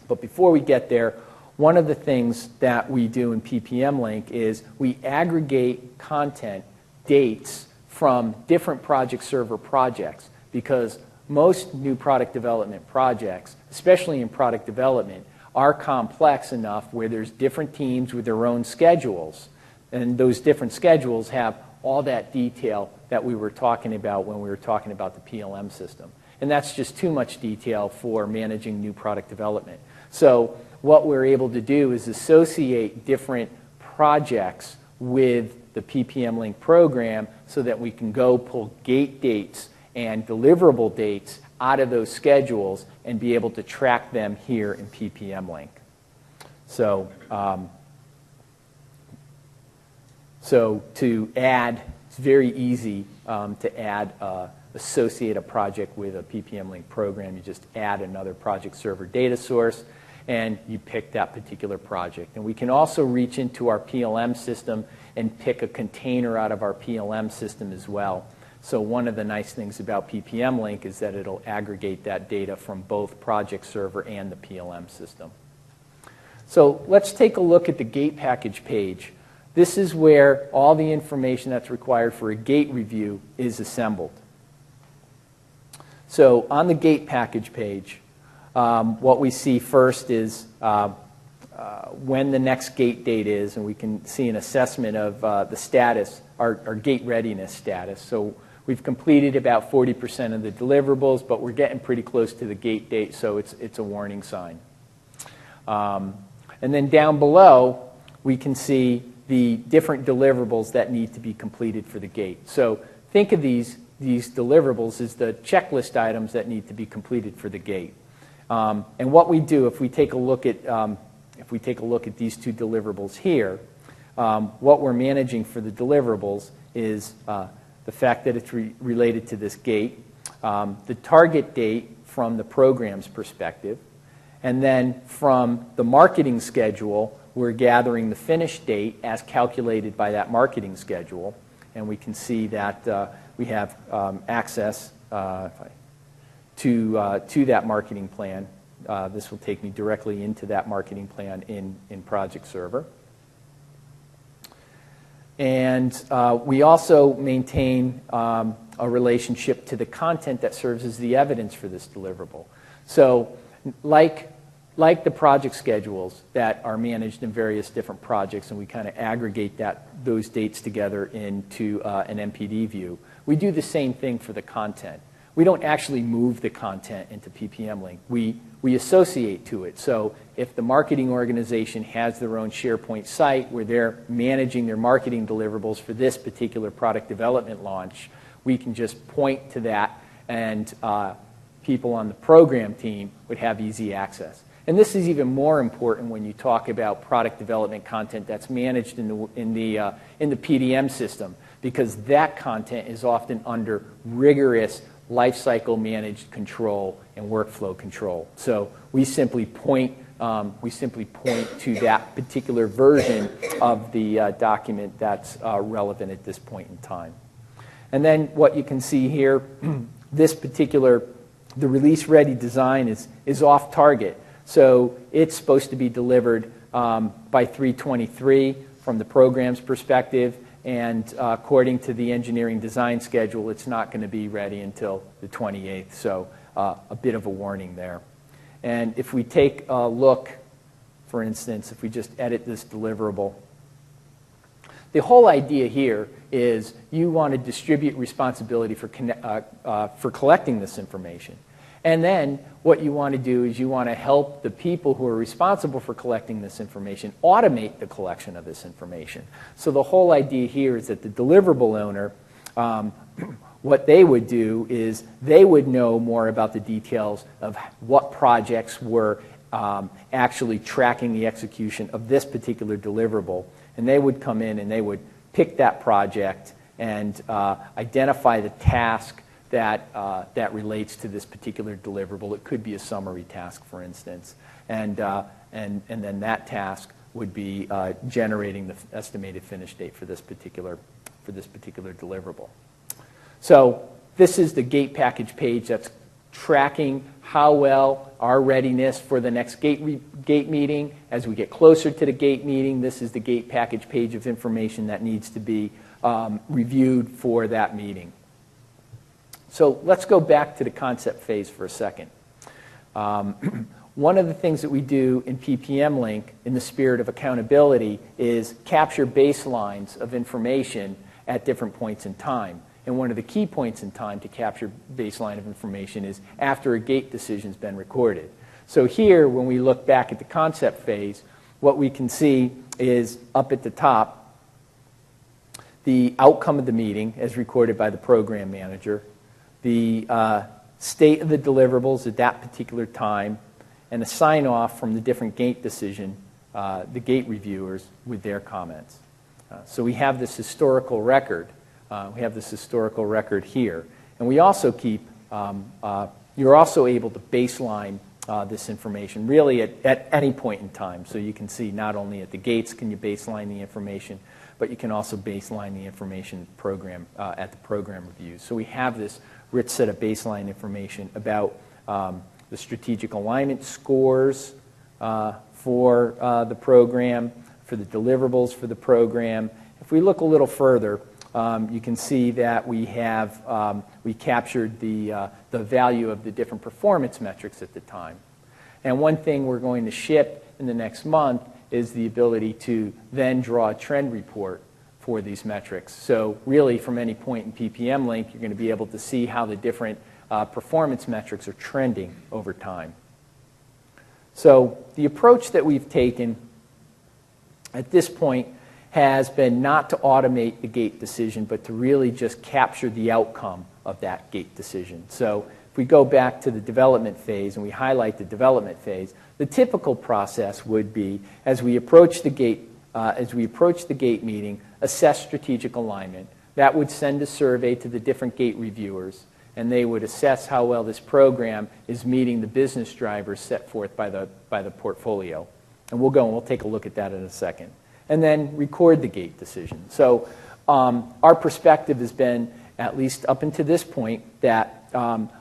But before we get there, one of the things that we do in PPM Link is we aggregate content dates from different Project Server projects, because most new product development projects, especially in product development, are complex enough where there's different teams with their own schedules. And those different schedules have all that detail that we were talking about when we were talking about the PLM system. And that's just too much detail for managing new product development. So what we're able to do is associate different projects with the PPM Link program so that we can go pull gate dates and deliverable dates out of those schedules and be able to track them here in PPM Link. So, to add, it's very easy to add, associate a project with a PPM Link program. You just add another project server data source, and you pick that particular project. And we can also reach into our PLM system and pick a container out of our PLM system as well. So one of the nice things about PPM Link is that it'll aggregate that data from both project server and the PLM system. So let's take a look at the gate package page. This is where all the information that's required for a gate review is assembled. So on the gate package page, what we see first is when the next gate date is, and we can see an assessment of the status, our gate readiness status. So we've completed about 40% of the deliverables, but we're getting pretty close to the gate date, so it's a warning sign. And then down below, we can see the different deliverables that need to be completed for the gate. So think of these deliverables as the checklist items that need to be completed for the gate. And what we do, if we take a look at these two deliverables here, what we're managing for the deliverables is the fact that it's related to this gate, the target date from the program's perspective, and then from the marketing schedule, we're gathering the finish date as calculated by that marketing schedule, and we can see that we have access to that marketing plan. This will take me directly into that marketing plan in Project Server. And we also maintain a relationship to the content that serves as the evidence for this deliverable. So like the project schedules that are managed in various different projects, and we kind of aggregate those dates together into an MPD view, we do the same thing for the content. We don't actually move the content into PPM Link. We associate to it. So if the marketing organization has their own SharePoint site where they're managing their marketing deliverables for this particular product development launch, we can just point to that, and people on the program team would have easy access. And this is even more important when you talk about product development content that's managed in the PDM system, because that content is often under rigorous lifecycle managed control and workflow control. So we simply point to that particular version of the document that's relevant at this point in time. And then what you can see here, the release ready design is off target. So it's supposed to be delivered by 3/23 from the program's perspective, and according to the engineering design schedule, it's not going to be ready until the 28th, so a bit of a warning there. And if we take a look, for instance, if we just edit this deliverable, the whole idea here is you want to distribute responsibility for collecting this information. And then what you want to do is you want to help the people who are responsible for collecting this information automate the collection of this information. So the whole idea here is that the deliverable owner, what they would do is they would know more about the details of what projects were actually tracking the execution of this particular deliverable. And they would come in and they would pick that project and identify the task that relates to this particular deliverable. It could be a summary task, for instance, and then that task would be generating the estimated finish date for this particular deliverable. So this is the gate package page that's tracking how well our readiness for the next gate meeting. As we get closer to the gate meeting, this is the gate package page of information that needs to be reviewed for that meeting. So let's go back to the concept phase for a second. One of the things that we do in PPM Link, in the spirit of accountability, is capture baselines of information at different points in time. And one of the key points in time to capture baseline of information is after a gate decision's been recorded. So here, when we look back at the concept phase, what we can see is up at the top, the outcome of the meeting as recorded by the program manager, the state of the deliverables at that particular time, and a sign-off from the different gate decision, the gate reviewers with their comments. So we have this historical record. We have this historical record here. And we also keep, you're also able to baseline this information really at any point in time. So you can see not only at the gates can you baseline the information, but you can also baseline the information program at the program reviews. So we have this rich set of baseline information about the strategic alignment scores for the program, for the deliverables for the program. If we look a little further, you can see that we have we captured the value of the different performance metrics at the time. And one thing we're going to ship in the next month is the ability to then draw a trend report for these metrics. So really, from any point in PPM link, you're going to be able to see how the different performance metrics are trending over time. So the approach that we've taken at this point has been not to automate the gate decision, but to really just capture the outcome of that gate decision. So if we go back to the development phase and we highlight the development phase, the typical process would be, as we approach the gate meeting, assess strategic alignment. That would send a survey to the different gate reviewers, and they would assess how well this program is meeting the business drivers set forth by the portfolio. And we'll take a look at that in a second. And then record the gate decision. So our perspective has been, at least up until this point, that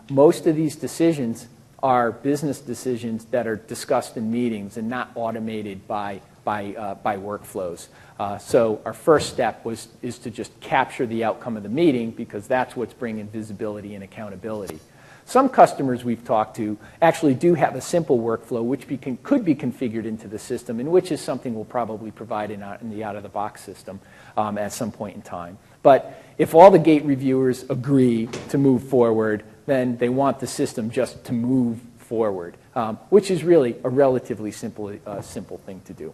most of these decisions are business decisions that are discussed in meetings and not automated by workflows. So our first step is to just capture the outcome of the meeting, because that's what's bringing visibility and accountability. Some customers we've talked to actually do have a simple workflow which could be configured into the system, and which is something we'll probably provide in the out-of-the-box system at some point in time. But if all the gate reviewers agree to move forward, then they want the system just to move forward, which is really a relatively simple thing to do.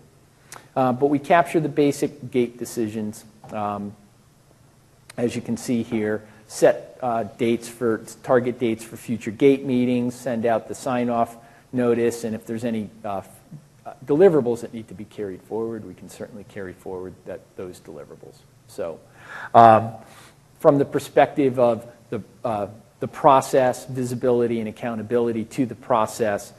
But we capture the basic gate decisions, as you can see here, set target dates for future gate meetings, send out the sign-off notice, and if there's any deliverables that need to be carried forward, we can certainly carry forward those deliverables. So from the perspective of the process, visibility and accountability to the process,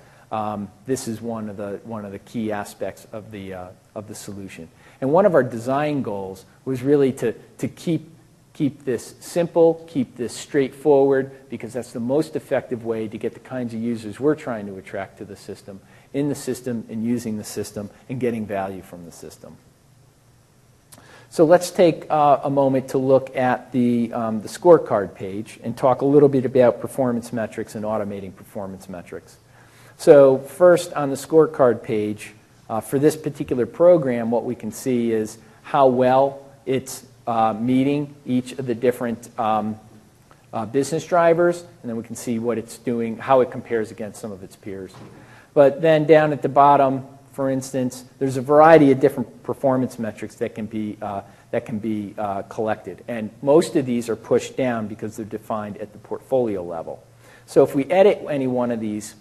this is one of the key aspects of the solution. And one of our design goals was really to keep this simple, keep this straightforward, because that's the most effective way to get the kinds of users we're trying to attract to the system, in the system, and using the system, and getting value from the system. So let's take a moment to look at the scorecard page and talk a little bit about performance metrics and automating performance metrics. So first, on the scorecard page, for this particular program, what we can see is how well it's meeting each of the different business drivers, and then we can see what it's doing, how it compares against some of its peers. But then down at the bottom, for instance, there's a variety of different performance metrics that can be collected, and most of these are pushed down because they're defined at the portfolio level. So if we edit any one of these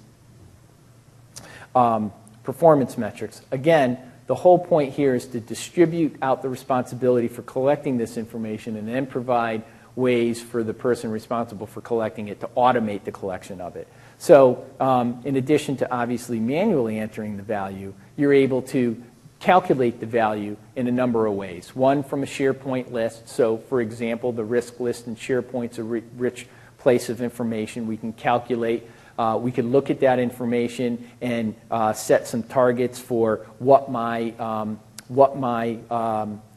performance metrics, again, the whole point here is to distribute out the responsibility for collecting this information and then provide ways for the person responsible for collecting it to automate the collection of it. So in addition to obviously manually entering the value, you're able to calculate the value in a number of ways. One, from a SharePoint list. So for example, the risk list in SharePoint's a rich place of information. We can calculate. We could look at that information and set some targets for what my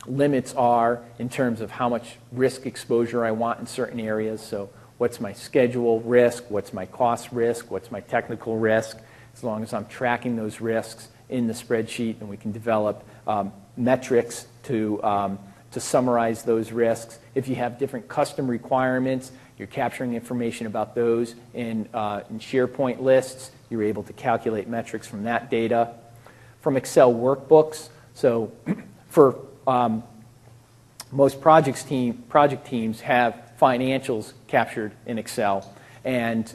limits are in terms of how much risk exposure I want in certain areas. So what's my schedule risk, what's my cost risk, what's my technical risk, as long as I'm tracking those risks in the spreadsheet, and we can develop metrics to to summarize those risks. If you have different custom requirements, you're capturing information about those in SharePoint lists. You're able to calculate metrics from that data. From Excel workbooks, so for most project teams have financials captured in Excel, and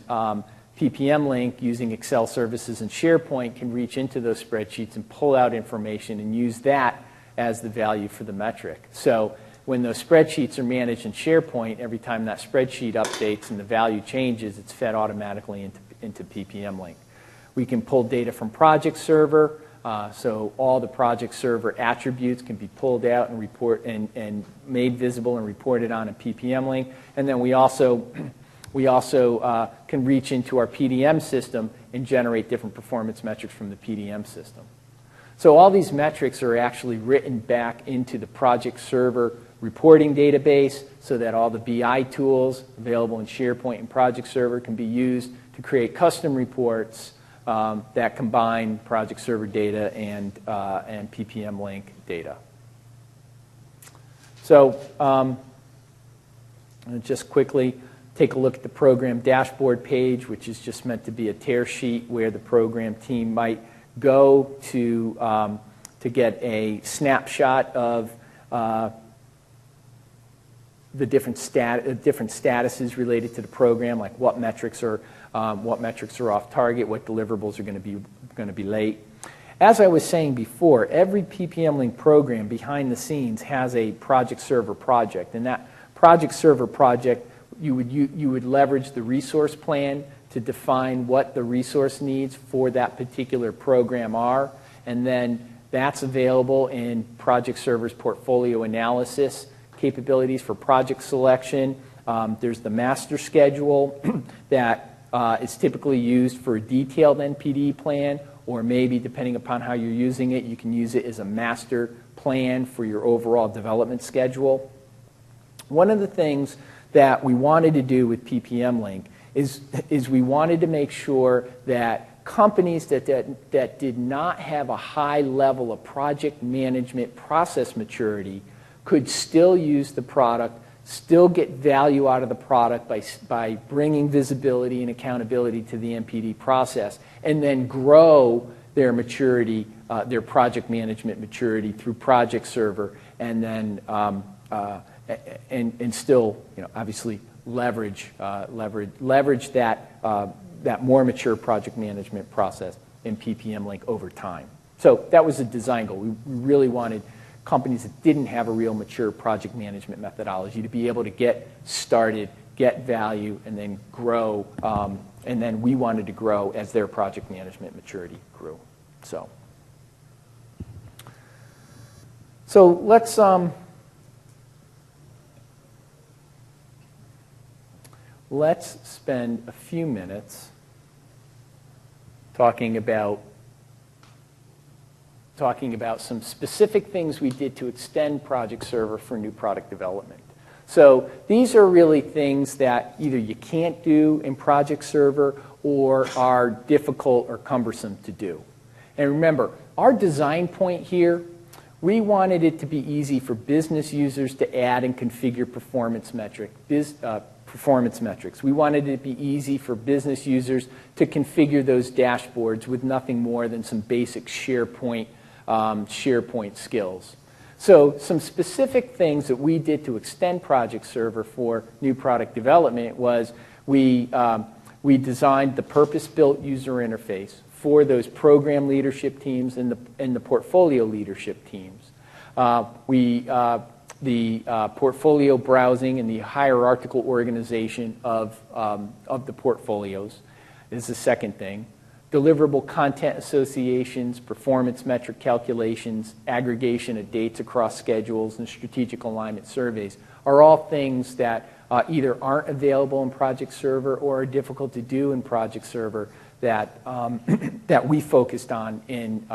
PPM Link, using Excel services and SharePoint, can reach into those spreadsheets and pull out information and use that as the value for the metric. So when those spreadsheets are managed in SharePoint, every time that spreadsheet updates and the value changes, it's fed automatically into PPM Link. We can pull data from Project Server, so all the Project Server attributes can be pulled out and and made visible and reported on in PPM Link. And then we also can reach into our PDM system and generate different performance metrics from the PDM system. So all these metrics are actually written back into the Project Server reporting database so that all the BI tools available in SharePoint and Project Server can be used to create custom reports that combine Project Server data and PPM Link data. So just quickly take a look at the program dashboard page, which is just meant to be a tear sheet where the program team might go to get a snapshot of the different statuses related to the program, like what metrics are off target, what deliverables are going to be late. As I was saying before, every PPM Link program behind the scenes has a Project Server project, and that Project Server project, you would leverage the resource plan to define what the resource needs for that particular program are, and then that's available in Project Server's portfolio analysis capabilities for project selection. There's the master schedule that is typically used for a detailed NPD plan, or maybe depending upon how you're using it, you can use it as a master plan for your overall development schedule. One of the things that we wanted to do with PPM Link is we wanted to make sure that companies that did not have a high level of project management process maturity could still use the product, still get value out of the product by bringing visibility and accountability to the NPD process, and then grow their maturity, their project management maturity through Project Server, and then and still, obviously leverage that more mature project management process in PPM Link over time. So that was a design goal. We really wanted companies that didn't have a real mature project management methodology to be able to get started, get value, and then grow. And then we wanted to grow as their project management maturity grew. So let's spend a few minutes talking about some specific things we did to extend Project Server for new product development. So these are really things that either you can't do in Project Server or are difficult or cumbersome to do. And remember, our design point here, we wanted it to be easy for business users to add and configure performance metrics. We wanted it to be easy for business users to configure those dashboards with nothing more than some basic SharePoint skills. So some specific things that we did to extend Project Server for new product development was we designed the purpose-built user interface for those program leadership teams and the portfolio leadership teams. The portfolio browsing and the hierarchical organization of the portfolios is the second thing. Deliverable content associations, performance metric calculations, aggregation of dates across schedules, and strategic alignment surveys are all things that either aren't available in Project Server or are difficult to do in Project Server that, that we focused on in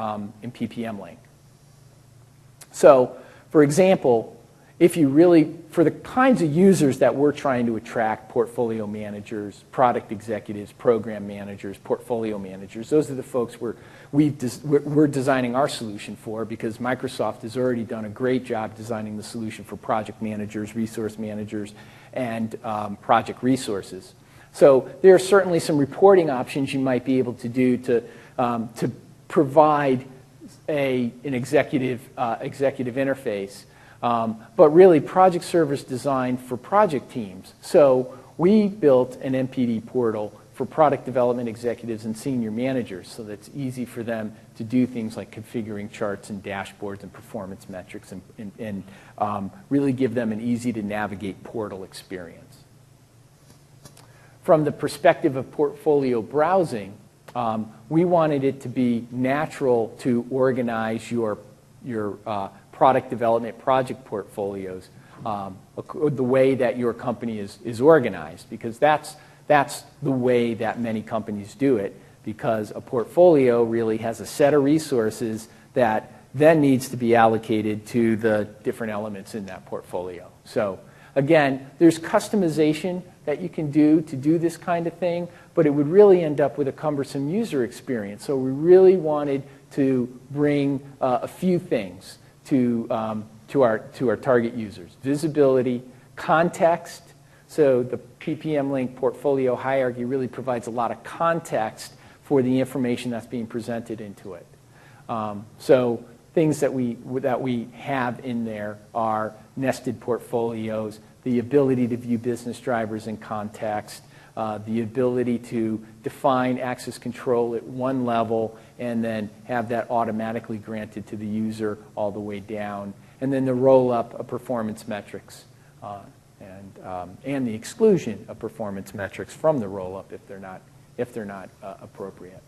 PPM Link. So, for example, if you really, for the kinds of users that we're trying to attract, portfolio managers, product executives, program managers, portfolio managers, those are the folks we're designing our solution for, because Microsoft has already done a great job designing the solution for project managers, resource managers, and project resources. So there are certainly some reporting options you might be able to do to provide an executive interface. But really, Project Server is designed for project teams. So we built an MPD portal for product development executives and senior managers, so that it's easy for them to do things like configuring charts and dashboards and performance metrics, and really give them an easy-to-navigate portal experience. From the perspective of portfolio browsing, we wanted it to be natural to organize your product development project portfolios the way that your company is organized, because that's the way that many companies do it, because a portfolio really has a set of resources that then needs to be allocated to the different elements in that portfolio. So again, there's customization that you can do to do this kind of thing, but it would really end up with a cumbersome user experience. So we really wanted to bring a few things to our target users: visibility, context. So the PPM Link portfolio hierarchy really provides a lot of context for the information that's being presented into it. So things that we have in there are nested portfolios, the ability to view business drivers in context, the ability to define access control at one level and then have that automatically granted to the user all the way down, and then the roll-up of performance metrics and the exclusion of performance metrics from the roll-up if they're not appropriate.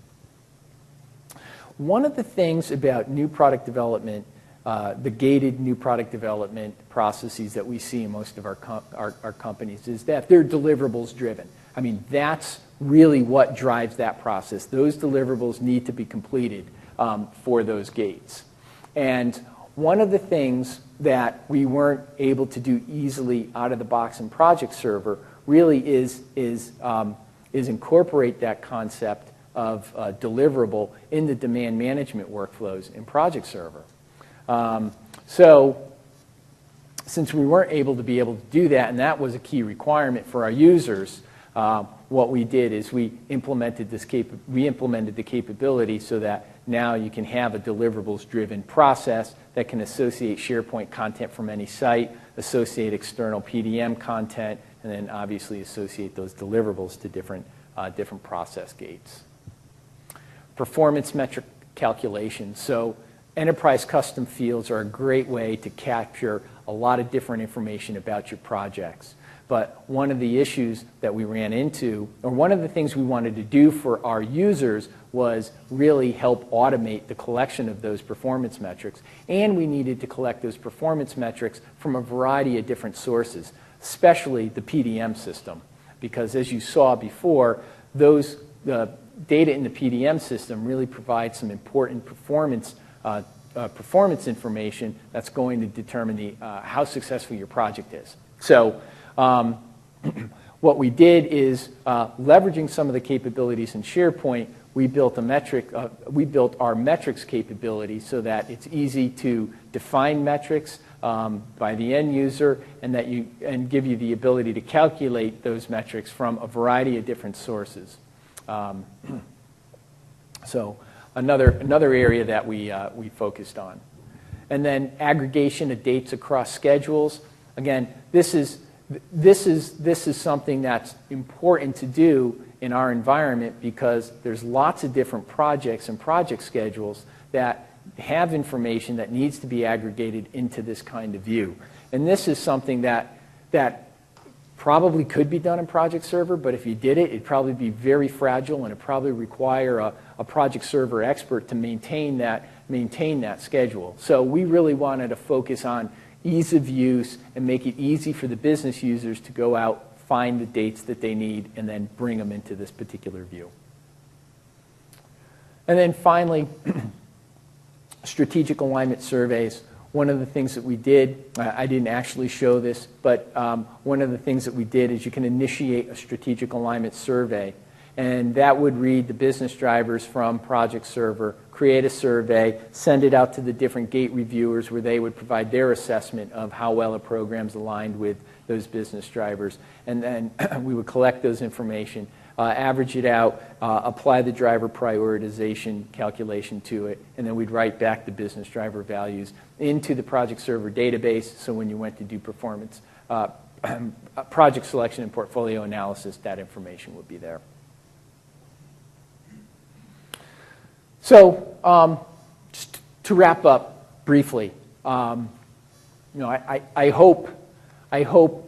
One of the things about new product development, the gated new product development processes that we see in most of our companies, is that they're deliverables driven. I mean, that's really what drives that process. Those deliverables need to be completed for those gates. And one of the things that we weren't able to do easily out of the box in Project Server really is incorporate that concept of deliverable in the demand management workflows in Project Server. So since we weren't able to do that, and that was a key requirement for our users, what we did is we implemented the capability so that now you can have a deliverables-driven process that can associate SharePoint content from any site, associate external PDM content, and then obviously associate those deliverables to different process gates. Performance metric calculations. So enterprise custom fields are a great way to capture a lot of different information about your projects. But one of the issues that we ran into, or one of the things we wanted to do for our users, was really help automate the collection of those performance metrics. And we needed to collect those performance metrics from a variety of different sources, especially the PDM system. Because as you saw before, those data in the PDM system really provides some important performance information that's going to determine how successful your project is. So what we did is, leveraging some of the capabilities in SharePoint, we built our metrics capability so that it's easy to define metrics by the end user, and give you the ability to calculate those metrics from a variety of different sources. So another area that we focused on. And then aggregation of dates across schedules. Again, this is something that's important to do in our environment, because there's lots of different projects and project schedules that have information that needs to be aggregated into this kind of view. And this is something that probably could be done in Project Server, but if you did it, it'd probably be very fragile, and it'd probably require a Project Server expert to maintain that schedule. So we really wanted to focus on ease of use and make it easy for the business users to go out, find the dates that they need, and then bring them into this particular view. And then finally, strategic alignment surveys. one of the things that we did, I didn't actually show this, but one of the things that we did is you can initiate a strategic alignment survey. And that would read the business drivers from Project Server, create a survey, send it out to the different gate reviewers where they would provide their assessment of how well a program's aligned with those business drivers. And then we would collect those information, average it out, apply the driver prioritization calculation to it, and then we'd write back the business driver values into the Project Server database, so when you went to do performance, project selection and portfolio analysis, that information would be there. So, just to wrap up briefly, I hope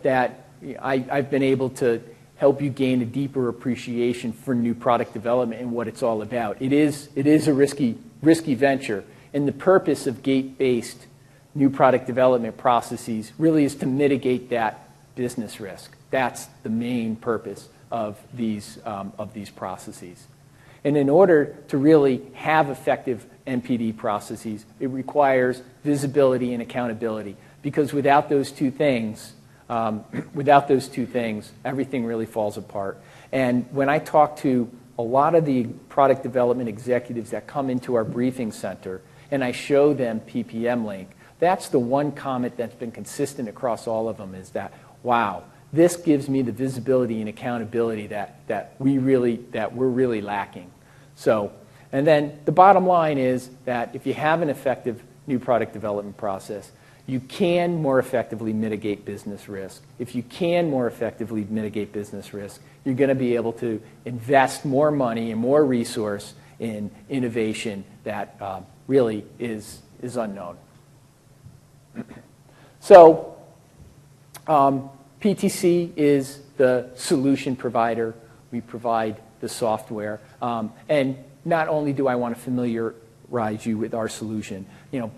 that I've been able to help you gain a deeper appreciation for new product development and what it's all about. It is a risky venture, and the purpose of gate-based new product development processes really is to mitigate that business risk. That's the main purpose of these processes. And in order to really have effective NPD processes, it requires visibility and accountability. Because without those two things, everything really falls apart. And when I talk to a lot of the product development executives that come into our briefing center, and I show them PPM Link, that's the one comment that's been consistent across all of them is that, wow, this gives me the visibility and accountability that we're really lacking. So, and then the bottom line is that if you have an effective new product development process, you can more effectively mitigate business risk. If you can more effectively mitigate business risk, you're going to be able to invest more money and more resource in innovation that really is unknown. So, PTC is the solution provider. We provide the software. And not only do I want to familiarize you with our solution,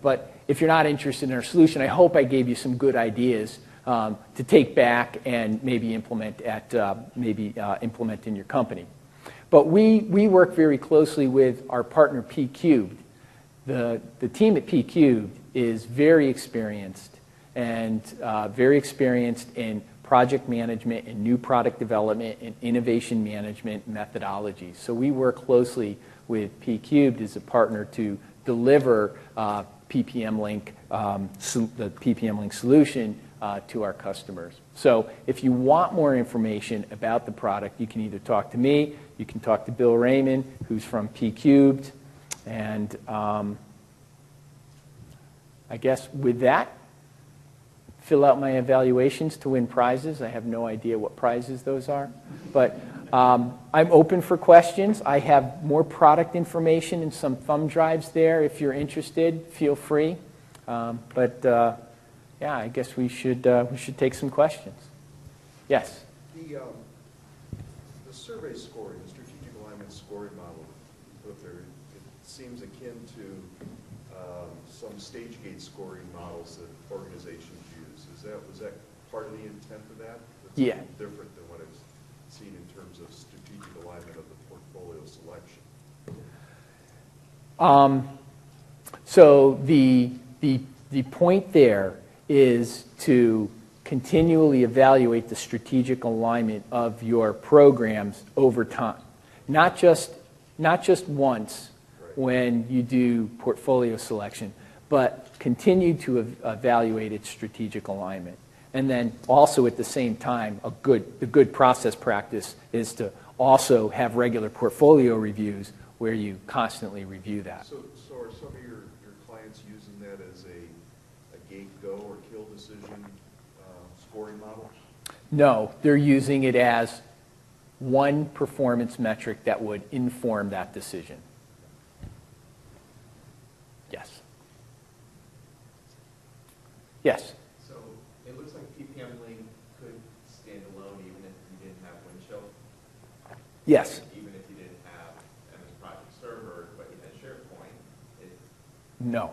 but if you're not interested in our solution, I hope I gave you some good ideas to take back and maybe implement in your company. But we work very closely with our partner P-Cubed. The team at P-Cubed is very experienced in project management and new product development and innovation management methodologies. So we work closely with P-Cubed as a partner to deliver PPM Link, the PPM Link solution to our customers. So if you want more information about the product, you can either talk to me, you can talk to Bill Raymond, who's from P-Cubed, and I guess with that, fill out my evaluations to win prizes. I have no idea what prizes those are, but I'm open for questions. I have more product information and some thumb drives there. If you're interested, feel free. Yeah, I guess we should take some questions. Yes. The survey scoring, the strategic alignment scoring model, it seems akin to some stage gate scoring models that organizations use. Was that part of the intent of that? That's yeah. Different than what I've seen in terms of strategic alignment of the portfolio selection. So the point there is to continually evaluate the strategic alignment of your programs over time, not just once when you do portfolio selection, but continue to evaluate its strategic alignment. And then also at the same time, the good process practice is to also have regular portfolio reviews where you constantly review that. So are some of your clients using that as a gate go or kill decision scoring model? No, they're using it as one performance metric that would inform that decision. Yes. Yes. So it looks like PPM Link could stand alone even if you didn't have Windchill. Yes. Even if you didn't have MS Project Server, but you had SharePoint. No.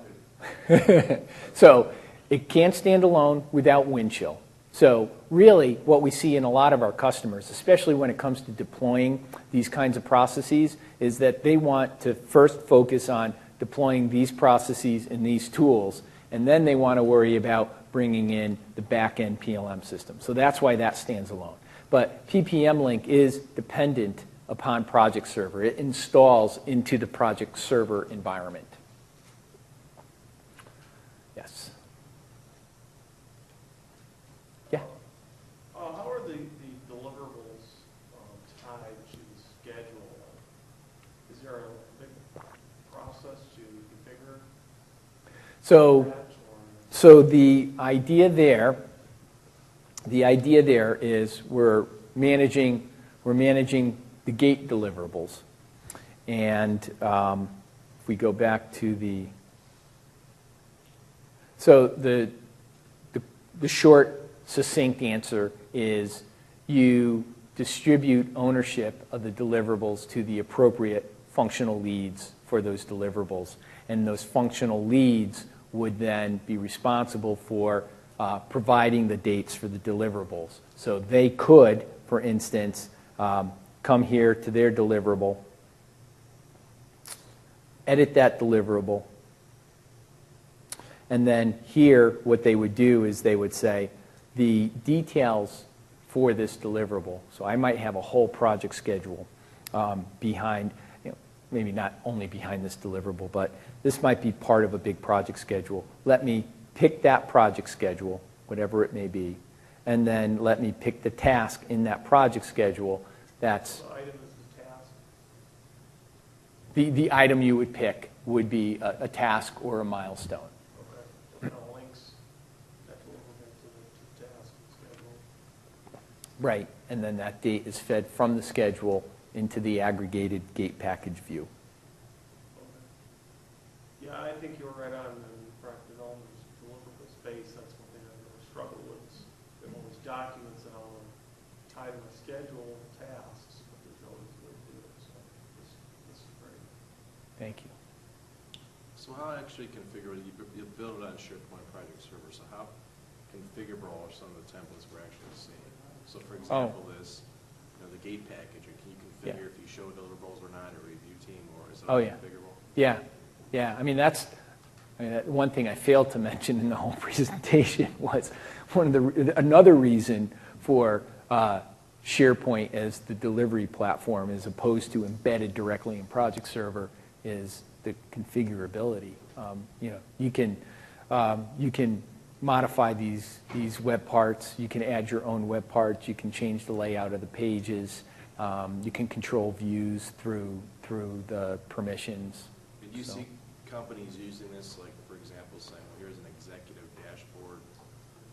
So it can't stand alone without Windchill. So really what we see in a lot of our customers, especially when it comes to deploying these kinds of processes, is that they want to first focus on deploying these processes and these tools, and then they want to worry about bringing in the back-end PLM system. So that's why that stands alone. But PPM Link is dependent upon Project Server. It installs into the Project Server environment. Yes? Yeah? How are the deliverables tied to the schedule? Is there a big process to configure So, that? Or- so the idea there is we're managing the gate deliverables. And if we go back to so the short, succinct answer is you distribute ownership of the deliverables to the appropriate functional leads for those deliverables. And those functional leads would then be responsible for providing the dates for the deliverables. So they could, for instance, come here to their deliverable, edit that deliverable, and then here what they would do is they would say the details for this deliverable. So I might have a whole project schedule behind, maybe not only behind this deliverable, but this might be part of a big project schedule. Let me pick that project schedule, whatever it may be, and then let me pick the task in that project schedule that's The item is the task. the item you would pick would be a task or a milestone. Okay. So kind of links that deliverable to the task schedule. Right, and then that date is fed from the schedule into the aggregated gate package view. Okay. Yeah, I think you were right on in product development deliverable space. That's one thing I really struggle with. Is they have all these documents and all tie to my schedule and tasks, but there's always a way to do it. So this is great. Thank you. So how actually configure, you build it on SharePoint Project Server, so how configurable are some of the templates we're actually seeing? So for example, this, the gate package, can you configure if you show deliverables or not, a review team, or is it all configurable? Yeah, yeah. I mean, that's one thing I failed to mention in the whole presentation was another reason for SharePoint as the delivery platform as opposed to embedded directly in Project Server is the configurability. You can modify these web parts. You can add your own web parts. You can change the layout of the pages. You can control views through the permissions. Did you see companies using this, like, for example, saying, well, here's an executive dashboard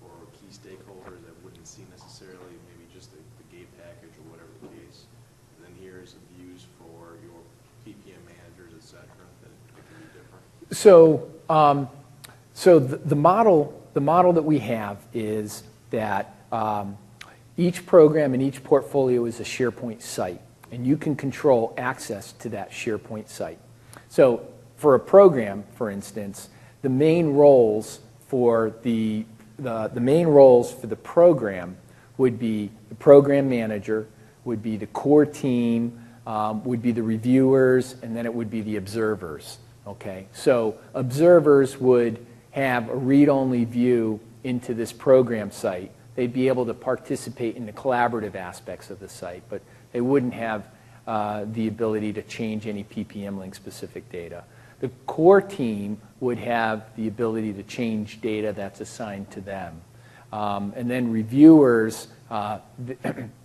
for key stakeholders that wouldn't see necessarily maybe just the gate package or whatever the case, and then here's views for your PPM managers, et cetera, that it can be different? So the model that we have is that each program and each portfolio is a SharePoint site, and you can control access to that SharePoint site. So for a program, for instance, the main roles for the program would be the program manager, would be the core team, would be the reviewers, and then it would be the observers. Okay, so observers would have a read-only view into this program site. They'd be able to participate in the collaborative aspects of the site, but they wouldn't have the ability to change any PPM Link specific data. The core team would have the ability to change data that's assigned to them. And then reviewers,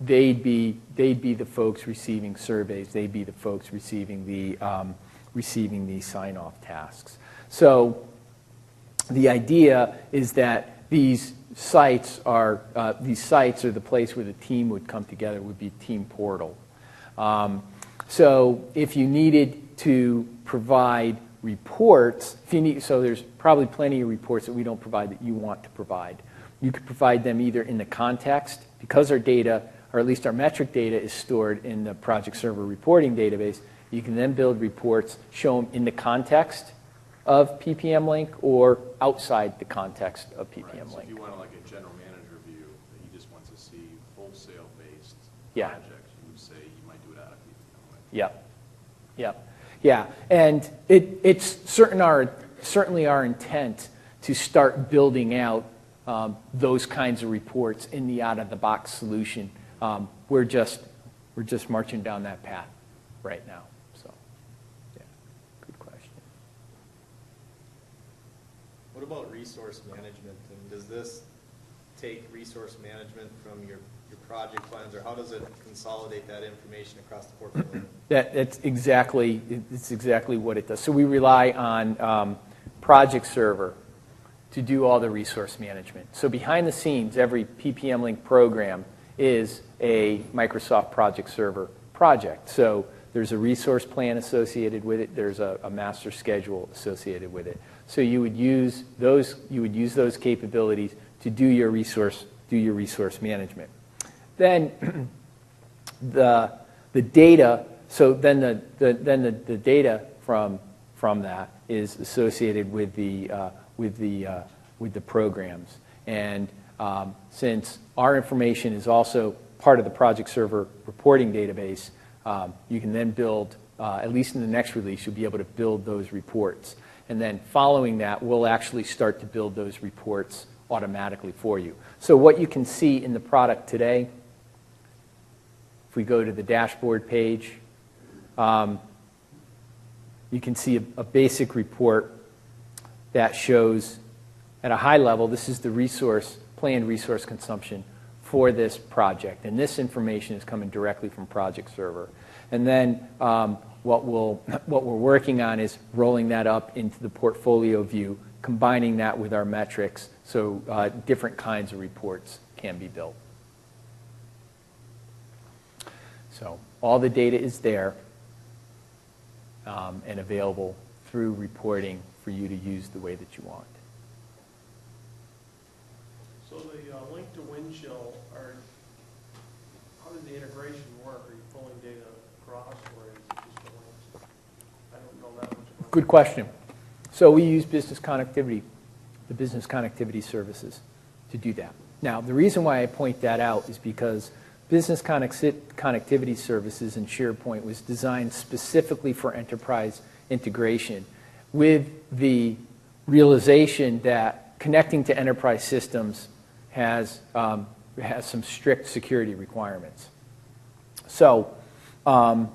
they'd be the folks receiving surveys. They'd be the folks receiving the sign-off tasks. So the idea is that these sites are the place where the team would come together, would be team portal. So if you needed to provide reports, so there's probably plenty of reports that we don't provide that you want to provide. You could provide them either in the context, because our data, or at least our metric data, is stored in the Project Server reporting database. You can then build reports, show them in the context of PPM Link or outside the context of PPM Right. So Link. if you want like a general manager view that you just want to see wholesale-based Yeah. projects, you would say you might do it out of PPM Link. Yep. Yep. Yeah. And it's certainly our intent to start building out those kinds of reports in the out-of-the-box solution. We're just marching down that path right now. So, yeah, good question. What about resource management? And does this take resource management from your project plans, or how does it consolidate that information across the portfolio? It's exactly what it does. So we rely on Project Server to do all the resource management. So behind the scenes, every PPM Link program is a Microsoft Project Server project. So there's a resource plan associated with it. There's a master schedule associated with it. So you would use those capabilities to do your resource management. Then the data. So then the data from that is associated with the programs. And since our information is also part of the Project Server reporting database, you can then build, at least in the next release, you'll be able to build those reports. And then following that, we'll actually start to build those reports automatically for you. So what you can see in the product today, if we go to the dashboard page, you can see a basic report that shows at a high level, this is the planned resource consumption for this project. And this information is coming directly from Project Server. And then what we're working on is rolling that up into the portfolio view, combining that with our metrics so different kinds of reports can be built. So all the data is there and available through reporting for you to use the way that you want. So the link to Windchill, how does the integration work? Are you pulling data across, or is it just a link? I don't know that much about it. Good question. So we use business connectivity, the business connectivity services, to do that. Now, the reason why I point that out is because business connectivity services in SharePoint was designed specifically for enterprise integration, with the realization that connecting to enterprise systems has some strict security requirements. So, and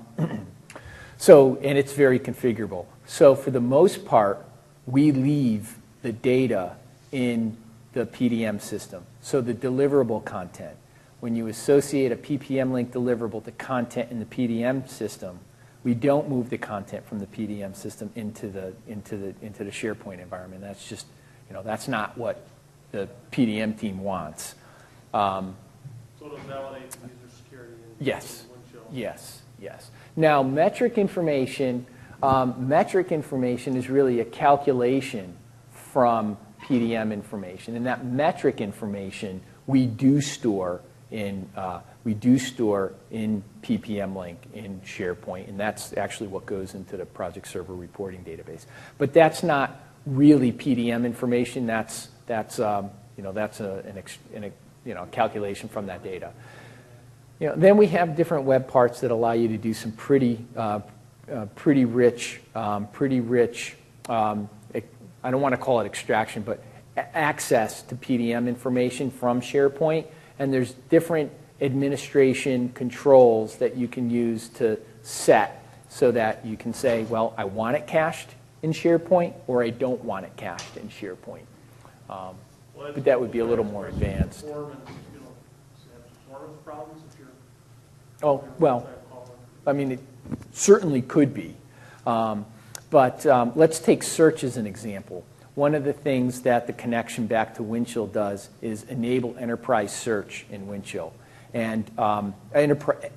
it's very configurable. So for the most part, we leave the data in the PDM system. So the deliverable content, when you associate a PPM Link deliverable to content in the PDM system, we don't move the content from the PDM system into the SharePoint environment. That's just, that's not what the PDM team wants. So it'll validate the user security in Yes. Windchill? Yes. Now, metric information is really a calculation from PDM information, and that metric information we do store in PPM Link in SharePoint, and that's actually what goes into the Project Server reporting database. But that's not really PDM information. That's a calculation from that data. Then we have different web parts that allow you to do some pretty rich. I don't want to call it extraction, but access to PDM information from SharePoint. And there's different administration controls that you can use to set so that you can say, well, I want it cached in SharePoint, or I don't want it cached in SharePoint. But that would be a little more advanced. Performance problems if you're... Oh, well, I mean, it certainly could be. But let's take search as an example. One of the things that the connection back to Windchill does is enable enterprise search in Windchill. And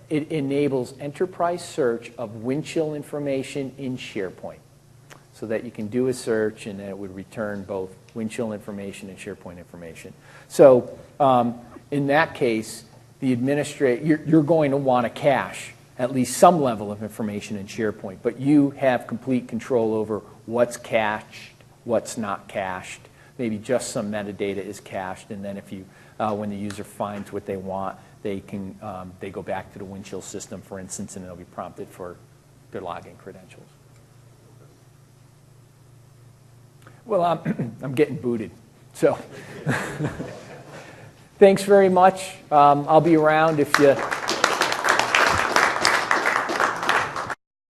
it enables enterprise search of Windchill information in SharePoint, so that you can do a search and then it would return both Windchill information and SharePoint information. So in that case, the administrator, you're going to want to cache at least some level of information in SharePoint, but you have complete control over what's cached, what's not cached. Maybe just some metadata is cached, and then if you, when the user finds what they want, they go back to the Windchill system, for instance, and they'll be prompted for their login credentials. Well, I'm getting booted, so. Thanks very much. I'll be around if you